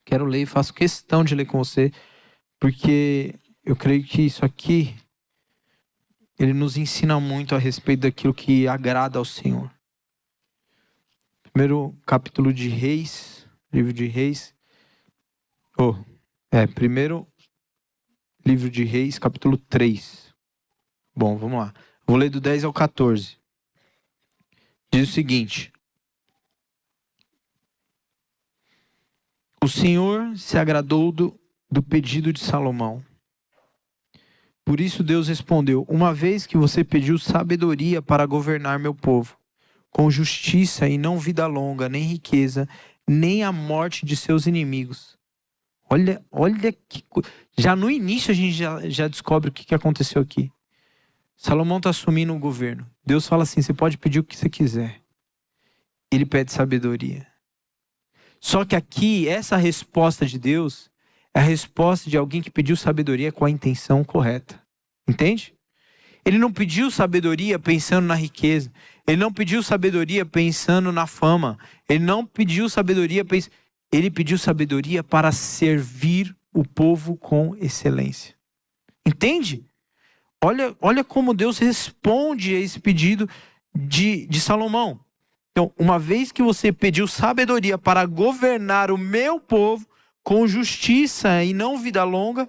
Quero ler, faço questão de ler com você, porque eu creio que isso aqui, ele nos ensina muito a respeito daquilo que agrada ao Senhor. Primeiro capítulo de Reis, livro de Reis. Primeiro livro de Reis, capítulo 3. Bom, vamos lá. Vou ler do 10 ao 14. Diz o seguinte. O Senhor se agradou do pedido de Salomão. Por isso Deus respondeu, uma vez que você pediu sabedoria para governar meu povo, com justiça e não vida longa, nem riqueza, nem a morte de seus inimigos. Olha que já no início a gente já descobre o que aconteceu aqui. Salomão está assumindo o governo. Deus fala assim, você pode pedir o que você quiser. Ele pede sabedoria. Só que aqui, essa resposta de Deus é a resposta de alguém que pediu sabedoria com a intenção correta. Entende? Ele não pediu sabedoria pensando na riqueza. Ele não pediu sabedoria pensando na fama. Ele não pediu sabedoria pensando... Ele pediu sabedoria para servir o povo com excelência. Entende? Olha como Deus responde a esse pedido de Salomão. Então, uma vez que você pediu sabedoria para governar o meu povo com justiça e não vida longa,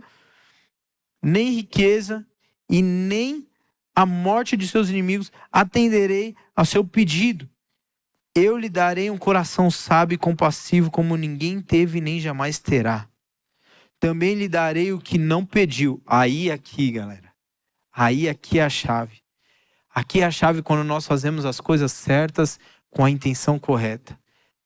nem riqueza e nem a morte de seus inimigos, atenderei ao seu pedido. Eu lhe darei um coração sábio e compassivo como ninguém teve nem jamais terá. Também lhe darei o que não pediu. Aqui, galera. Aqui é a chave. Aqui é a chave quando nós fazemos as coisas certas com a intenção correta.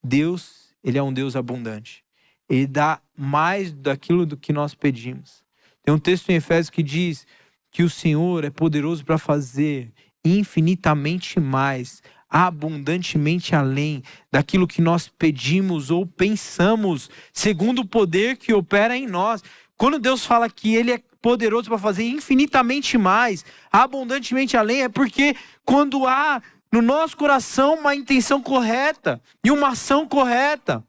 Deus, ele é um Deus abundante. Ele dá mais daquilo do que nós pedimos. Tem um texto em Efésios que diz que o Senhor é poderoso para fazer infinitamente mais, abundantemente além daquilo que nós pedimos ou pensamos, segundo o poder que opera em nós. Quando Deus fala que ele é poderoso para fazer infinitamente mais, abundantemente além, é porque quando há no nosso coração uma intenção correta e uma ação correta.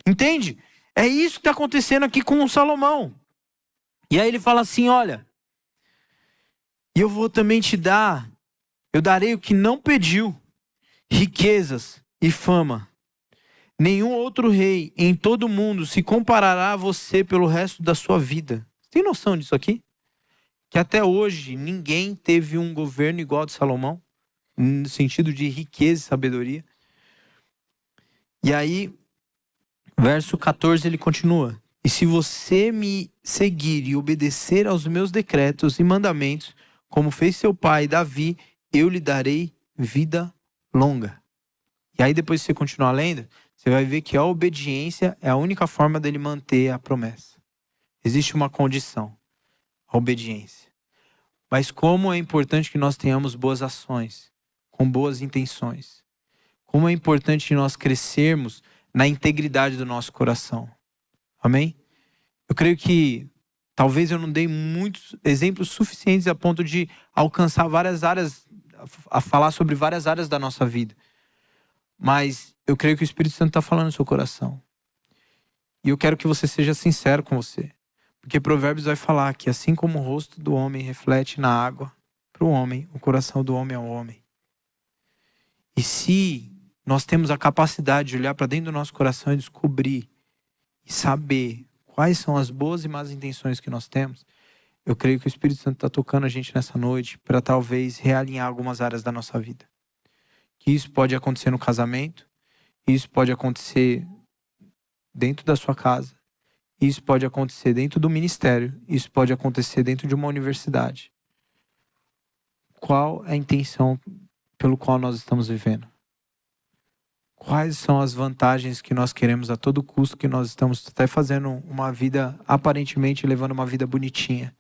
Entende? É isso que está acontecendo aqui com o Salomão. E aí ele fala assim, olha, e eu vou também te dar, eu darei o que não pediu, riquezas e fama. Nenhum outro rei em todo o mundo se comparará a você pelo resto da sua vida. Você tem noção disso aqui? Que até hoje ninguém teve um governo igual ao de Salomão, no sentido de riqueza e sabedoria. E aí, verso 14 ele continua. E se você me seguir e obedecer aos meus decretos e mandamentos, como fez seu pai Davi, eu lhe darei vida longa. E aí depois que você continuar lendo, você vai ver que a obediência é a única forma dele manter a promessa. Existe uma condição, a obediência. Mas como é importante que nós tenhamos boas ações, com boas intenções. Como é importante nós crescermos na integridade do nosso coração. Amém? Eu creio que talvez eu não dei muitos exemplos suficientes a ponto de alcançar várias áreas, a falar sobre várias áreas da nossa vida. Mas eu creio que o Espírito Santo está falando no seu coração. E eu quero que você seja sincero com você. Porque Provérbios vai falar que assim como o rosto do homem reflete na água, para o homem, o coração do homem ao homem. E se nós temos a capacidade de olhar para dentro do nosso coração e descobrir e saber quais são as boas e más intenções que nós temos, eu creio que o Espírito Santo está tocando a gente nessa noite para talvez realinhar algumas áreas da nossa vida. Que isso pode acontecer no casamento, isso pode acontecer dentro da sua casa, isso pode acontecer dentro do ministério, isso pode acontecer dentro de uma universidade. Qual é a intenção pelo qual nós estamos vivendo? Quais são as vantagens que nós queremos a todo custo, que nós estamos até fazendo uma vida, aparentemente levando uma vida bonitinha,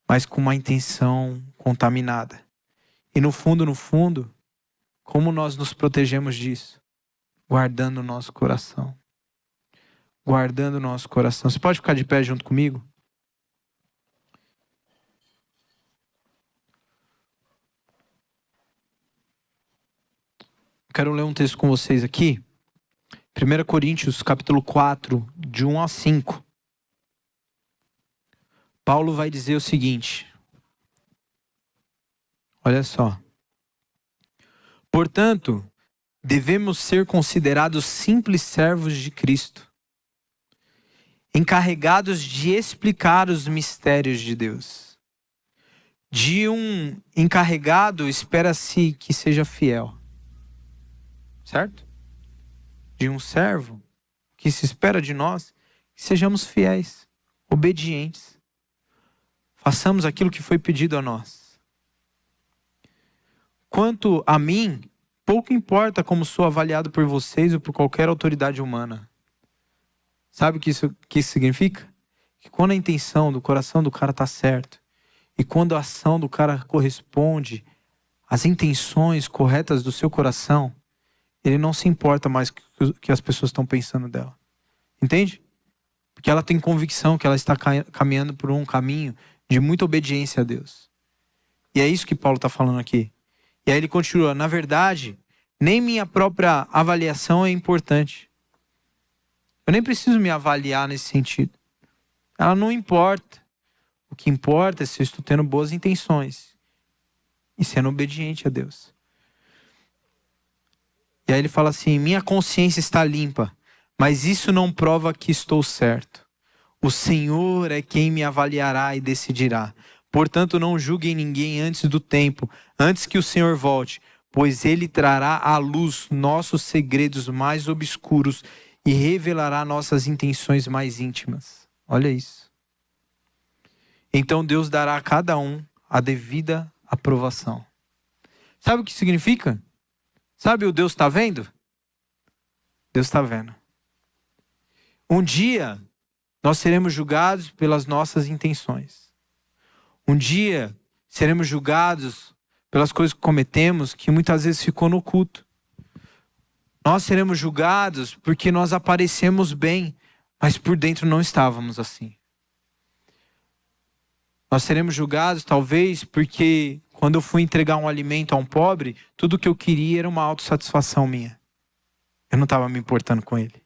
mas com uma intenção contaminada. E no fundo, como nós nos protegemos disso? Guardando o nosso coração. Guardando o nosso coração. Você pode ficar de pé junto comigo? Quero ler um texto com vocês aqui. 1 Coríntios, capítulo 4, de 1 a 5. Paulo vai dizer o seguinte. Olha só. Portanto, devemos ser considerados simples servos de Cristo, encarregados de explicar os mistérios de Deus. De um encarregado, espera-se que seja fiel. Certo? De um servo, que se espera de nós, que sejamos fiéis, obedientes. Façamos aquilo que foi pedido a nós. Quanto a mim, pouco importa como sou avaliado por vocês ou por qualquer autoridade humana. Sabe o que isso significa? Que quando a intenção do coração do cara está certa, e quando a ação do cara corresponde às intenções corretas do seu coração, ele não se importa mais com o que as pessoas estão pensando dela. Entende? Porque ela tem convicção que ela está caminhando por um caminho de muita obediência a Deus. E é isso que Paulo está falando aqui. E aí ele continua, na verdade, nem minha própria avaliação é importante. Eu nem preciso me avaliar nesse sentido. Ela não importa. O que importa é se eu estou tendo boas intenções e sendo obediente a Deus. E aí ele fala assim, minha consciência está limpa, mas isso não prova que estou certo. O Senhor é quem me avaliará e decidirá. Portanto, não julguem ninguém antes do tempo, antes que o Senhor volte, pois Ele trará à luz nossos segredos mais obscuros e revelará nossas intenções mais íntimas. Olha isso. Então Deus dará a cada um a devida aprovação. Sabe o que significa? Sabe o Deus está vendo? Deus está vendo. Um dia, nós seremos julgados pelas nossas intenções. Um dia, seremos julgados pelas coisas que cometemos, que muitas vezes ficou no oculto. Nós seremos julgados porque nós aparecemos bem, mas por dentro não estávamos assim. Nós seremos julgados, talvez, porque quando eu fui entregar um alimento a um pobre, tudo que eu queria era uma autossatisfação minha. Eu não estava me importando com ele.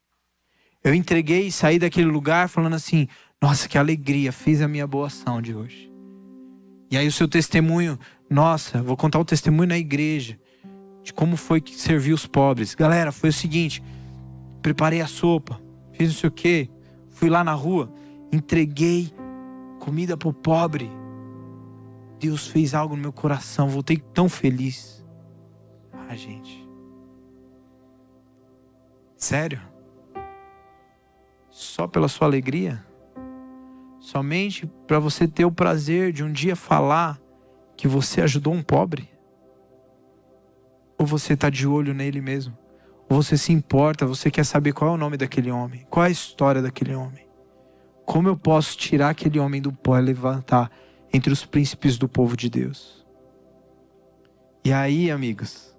Eu entreguei e saí daquele lugar falando assim, nossa, que alegria, fiz a minha boa ação de hoje. E aí o seu testemunho, nossa, vou contar o testemunho na igreja, de como foi que serviu os pobres. Galera, foi o seguinte, preparei a sopa, fiz não sei o quê, fui lá na rua, entreguei comida para o pobre. Deus fez algo no meu coração, voltei tão feliz. Ah, gente. Sério? Só pela sua alegria? Somente para você ter o prazer de um dia falar que você ajudou um pobre? Ou você está de olho nele mesmo? Ou você se importa, você quer saber qual é o nome daquele homem? Qual é a história daquele homem? Como eu posso tirar aquele homem do pó e levantar entre os príncipes do povo de Deus? E aí, amigos,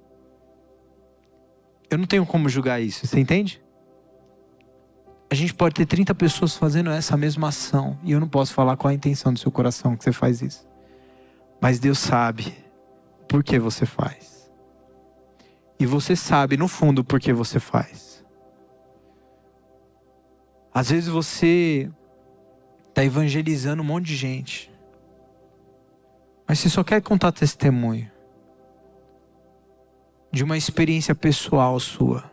eu não tenho como julgar isso, você entende? A gente pode ter 30 pessoas fazendo essa mesma ação, e eu não posso falar qual é a intenção do seu coração que você faz isso. Mas Deus sabe por que você faz. E você sabe, no fundo, por que você faz. Às vezes você está evangelizando um monte de gente. Mas você só quer contar testemunho de uma experiência pessoal sua.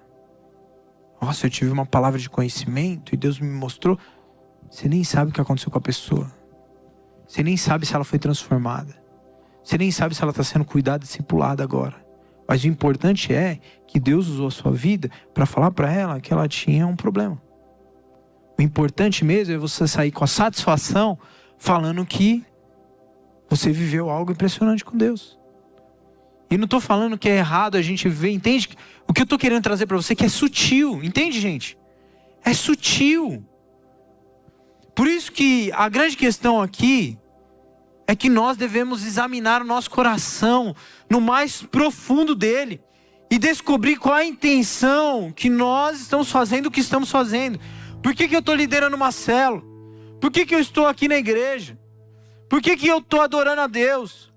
Nossa, eu tive uma palavra de conhecimento e Deus me mostrou. Você nem sabe o que aconteceu com a pessoa. Você nem sabe se ela foi transformada. Você nem sabe se ela está sendo cuidada e discipulada agora. Mas o importante é que Deus usou a sua vida para falar para ela que ela tinha um problema. O importante mesmo é você sair com a satisfação falando que você viveu algo impressionante com Deus. E não estou falando que é errado a gente ver, entende? O que eu estou querendo trazer para você é que é sutil, entende, gente? É sutil. Por isso que a grande questão aqui é que nós devemos examinar o nosso coração no mais profundo dele e descobrir qual é a intenção que nós estamos fazendo o que estamos fazendo. Por que eu estou liderando uma célula? Por que eu estou aqui na igreja? Por que eu estou adorando a Deus?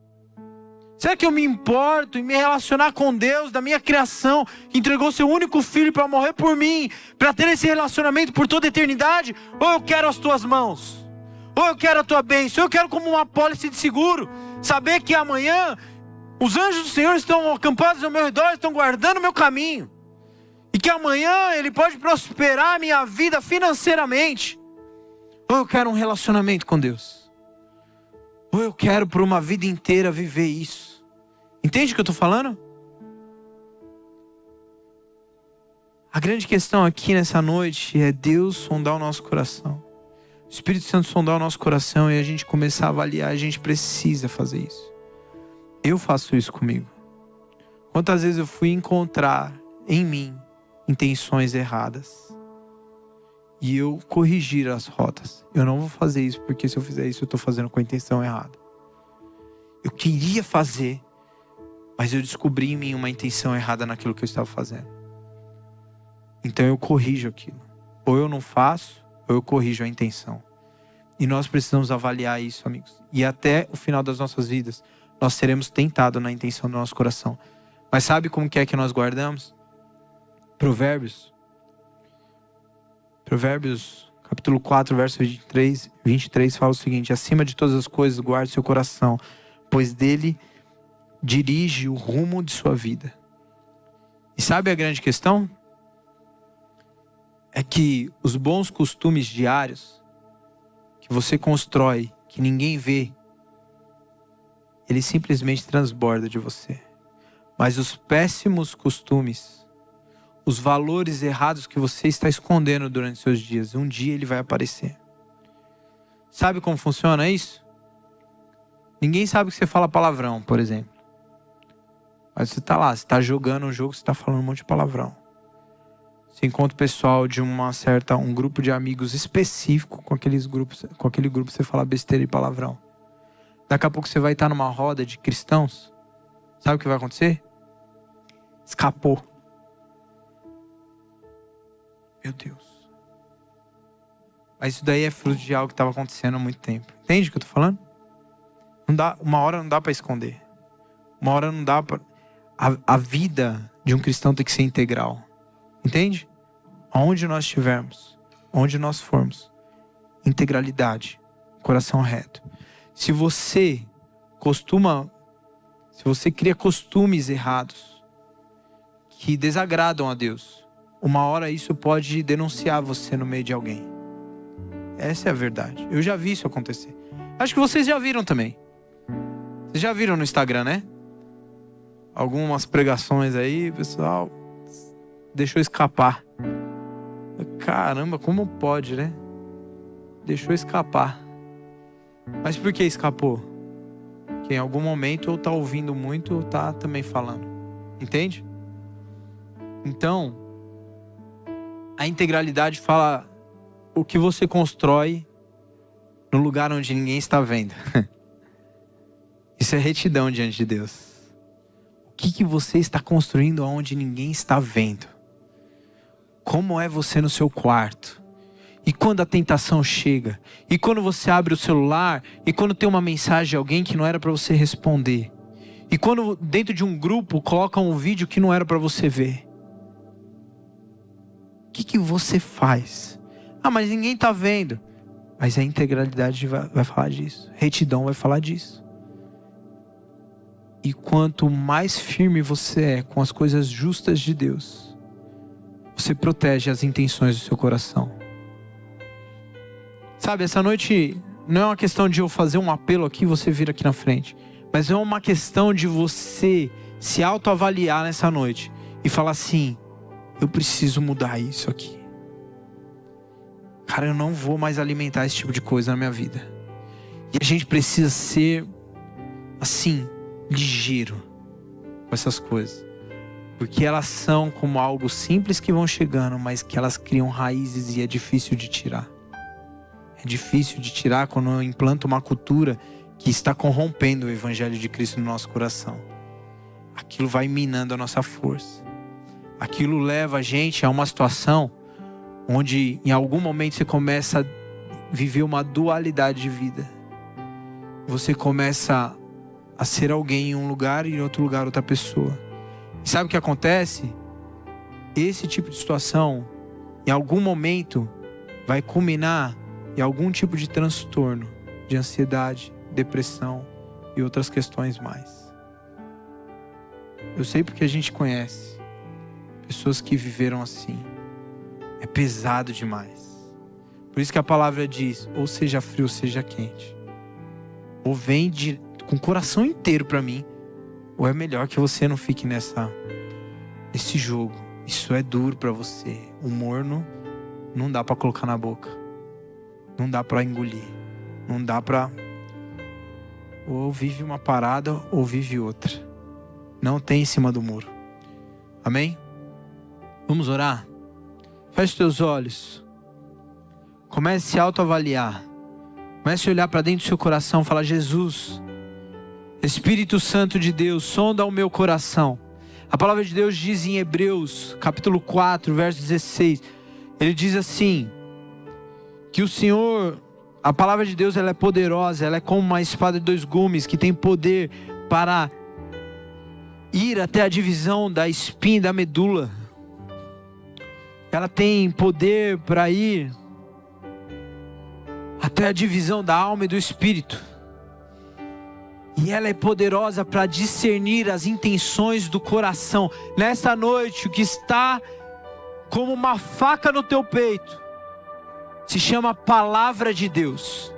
Será que eu me importo em me relacionar com Deus, da minha criação, que entregou seu único filho para morrer por mim, para ter esse relacionamento por toda a eternidade? Ou eu quero as tuas mãos? Ou eu quero a tua bênção? Eu quero como uma apólice de seguro, saber que amanhã os anjos do Senhor estão acampados ao meu redor, estão guardando o meu caminho. E que amanhã Ele pode prosperar a minha vida financeiramente. Ou eu quero um relacionamento com Deus? Ou eu quero por uma vida inteira viver isso? Entende o que eu estou falando? A grande questão aqui nessa noite é Deus sondar o nosso coração. O Espírito Santo sondar o nosso coração e a gente começar a avaliar. A gente precisa fazer isso. Eu faço isso comigo. Quantas vezes eu fui encontrar em mim intenções erradas e eu corrigir as rotas. Eu não vou fazer isso porque se eu fizer isso eu estou fazendo com a intenção errada. Eu queria fazer, mas eu descobri em mim uma intenção errada naquilo que eu estava fazendo. Então eu corrijo aquilo. Ou eu não faço, ou eu corrijo a intenção. E nós precisamos avaliar isso, amigos. E até o final das nossas vidas, nós seremos tentados na intenção do nosso coração. Mas sabe como que é que nós guardamos? Provérbios, capítulo 4, verso 23 fala o seguinte: acima de todas as coisas, guarde seu coração, pois dele dirige o rumo de sua vida. E sabe a grande questão? É que os bons costumes diários que você constrói, que ninguém vê, ele simplesmente transborda de você. Mas os péssimos costumes, os valores errados que você está escondendo durante seus dias, um dia ele vai aparecer. Sabe como funciona isso? Ninguém sabe que você fala palavrão, por exemplo. Mas você está lá, você está jogando um jogo, você está falando um monte de palavrão. Você encontra o pessoal de um grupo de amigos específico, com aquele grupo você fala besteira e palavrão. Daqui a pouco você vai estar numa roda de cristãos. Sabe o que vai acontecer? Escapou. Meu Deus. Mas isso daí é fruto de algo que estava acontecendo há muito tempo. Entende o que eu estou falando? Uma hora não dá para esconder. Uma hora não dá para... A vida de um cristão tem que ser integral. Entende? Aonde nós estivermos, onde nós formos, integralidade, coração reto. Se você cria costumes errados que desagradam a Deus, uma hora isso pode denunciar você no meio de alguém. Essa é a verdade. Eu já vi isso acontecer. Acho que vocês já viram também. Vocês já viram no Instagram, né? Algumas pregações aí, o pessoal deixou escapar. Caramba, como pode, né? Deixou escapar. Mas por que escapou? Porque em algum momento ou tá ouvindo muito ou tá também falando. Entende? Então, a integralidade fala o que você constrói no lugar onde ninguém está vendo. Isso é retidão diante de Deus. O que você está construindo onde ninguém está vendo? Como é você no seu quarto? E quando a tentação chega? E quando você abre o celular? E quando tem uma mensagem de alguém que não era para você responder? E quando dentro de um grupo colocam um vídeo que não era para você ver? O que você faz? Ah, mas ninguém está vendo. Mas a integralidade vai falar disso. Retidão vai falar disso. E quanto mais firme você é com as coisas justas de Deus, você protege as intenções do seu coração. Sabe, essa noite não é uma questão de eu fazer um apelo aqui e você vir aqui na frente. Mas é uma questão de você se autoavaliar nessa noite e falar assim: eu preciso mudar isso aqui. Cara, eu não vou mais alimentar esse tipo de coisa na minha vida. E a gente precisa ser, assim, ligeiro com essas coisas. Porque elas são como algo simples que vão chegando, mas que elas criam raízes e é difícil de tirar. É difícil de tirar quando eu implanto uma cultura que está corrompendo o Evangelho de Cristo no nosso coração. Aquilo vai minando a nossa força. Aquilo leva a gente a uma situação onde em algum momento você começa a viver uma dualidade de vida. Você começa a ser alguém em um lugar e em outro lugar outra pessoa. E sabe o que acontece? Esse tipo de situação, em algum momento, vai culminar em algum tipo de transtorno, de ansiedade, depressão e outras questões mais. Eu sei porque a gente conhece pessoas que viveram assim. É pesado demais. Por isso que a palavra diz: ou seja frio ou seja quente. Ou vem com o coração inteiro para mim, ou é melhor que você não fique nesse jogo. Isso é duro para você. O morno não dá para colocar na boca. Não dá para engolir. Não dá para... Ou vive uma parada ou vive outra. Não tem em cima do muro. Amém? Vamos orar? Feche teus olhos. Comece a se autoavaliar. Comece a olhar para dentro do seu coração e falar: Jesus, Espírito Santo de Deus, sonda o meu coração. A palavra de Deus diz em Hebreus, capítulo 4, verso 16. Ele diz assim, que o Senhor, a palavra de Deus, ela é poderosa, ela é como uma espada de dois gumes, que tem poder para ir até a divisão da espinha e da medula. Ela tem poder para ir até a divisão da alma e do espírito. E ela é poderosa para discernir as intenções do coração. Nessa noite, o que está como uma faca no teu peito se chama palavra de Deus.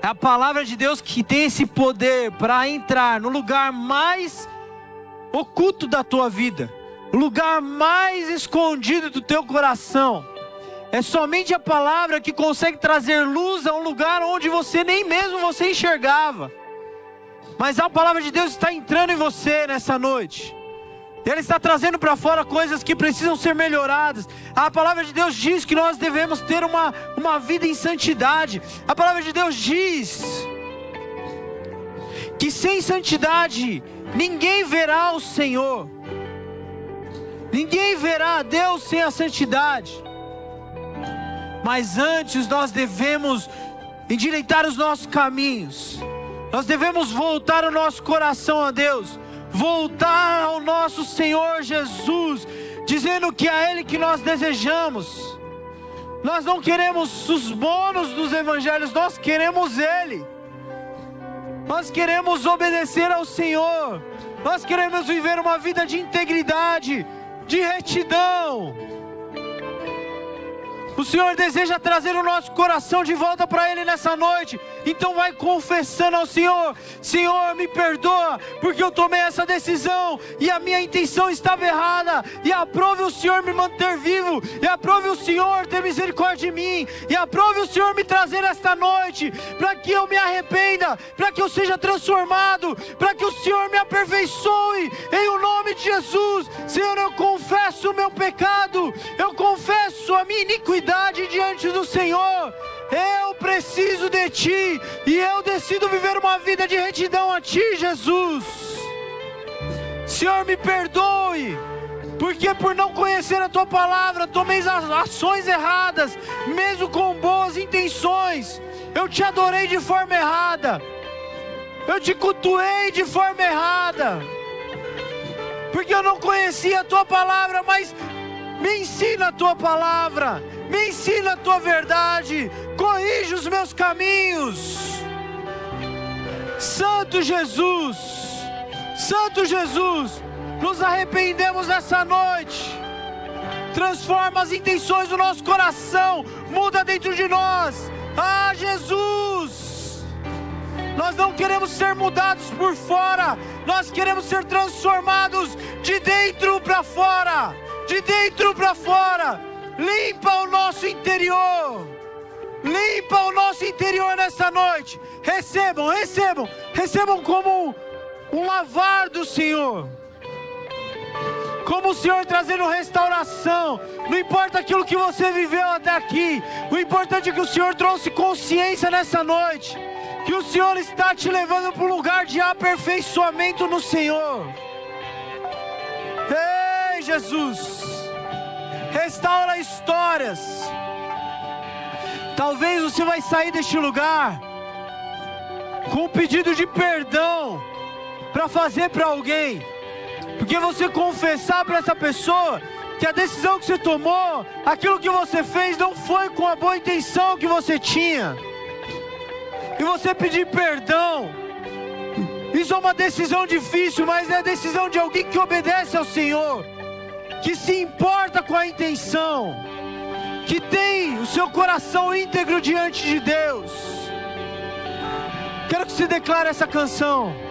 É a palavra de Deus que tem esse poder para entrar no lugar mais oculto da tua vida, o lugar mais escondido do teu coração. É somente a palavra que consegue trazer luz a um lugar onde você nem mesmo você enxergava. Mas a palavra de Deus está entrando em você nessa noite. Ele está trazendo para fora coisas que precisam ser melhoradas. A palavra de Deus diz que nós devemos ter uma vida em santidade. A palavra de Deus diz que sem santidade ninguém verá o Senhor. Ninguém verá a Deus sem a santidade. Mas antes nós devemos endireitar os nossos caminhos. Nós devemos voltar o nosso coração a Deus, voltar ao nosso Senhor Jesus, dizendo que é Ele que nós desejamos. Nós não queremos os bônus dos evangelhos, nós queremos Ele. Nós queremos obedecer ao Senhor. Nós queremos viver uma vida de integridade, de retidão. O Senhor deseja trazer o nosso coração de volta para Ele nessa noite. Então vai confessando ao Senhor: Senhor, me perdoa, porque eu tomei essa decisão e a minha intenção estava errada. E aprove o Senhor me manter vivo. E aprove o Senhor ter misericórdia de mim. E aprove o Senhor me trazer esta noite, para que eu me arrependa, para que eu seja transformado, para que o Senhor me aperfeiçoe, em o nome de Jesus. Senhor, eu confesso o meu pecado, eu confesso a minha iniquidade diante do Senhor. Eu preciso de Ti, e eu decido viver uma vida de retidão a Ti, Jesus. Senhor, me perdoe, porque por não conhecer a Tua palavra, tomei ações erradas, mesmo com boas intenções. Eu Te adorei de forma errada, eu Te cultuei de forma errada, porque eu não conhecia a Tua palavra. Mas me ensina a Tua palavra, me ensina a Tua verdade, corrige os meus caminhos. Santo Jesus, Santo Jesus, nos arrependemos nessa noite. Transforma as intenções do nosso coração, muda dentro de nós. Ah, Jesus, nós não queremos ser mudados por fora, nós queremos ser transformados de dentro para fora, de dentro para fora. Limpa o nosso interior, limpa o nosso interior nessa noite. Recebam, recebam, recebam como um lavar do Senhor, como o Senhor trazendo restauração. Não importa aquilo que você viveu até aqui, o importante é que o Senhor trouxe consciência nessa noite, que o Senhor está te levando para um lugar de aperfeiçoamento no Senhor. Ei, Jesus, restaura histórias. Talvez você vai sair deste lugar com um pedido de perdão para fazer para alguém, porque você confessar para essa pessoa que a decisão que você tomou, aquilo que você fez não foi com a boa intenção que você tinha, e você pedir perdão. Isso é uma decisão difícil, mas é a decisão de alguém que obedece ao Senhor, que se importa com a intenção, que tem o seu coração íntegro diante de Deus. Quero que você declare essa canção.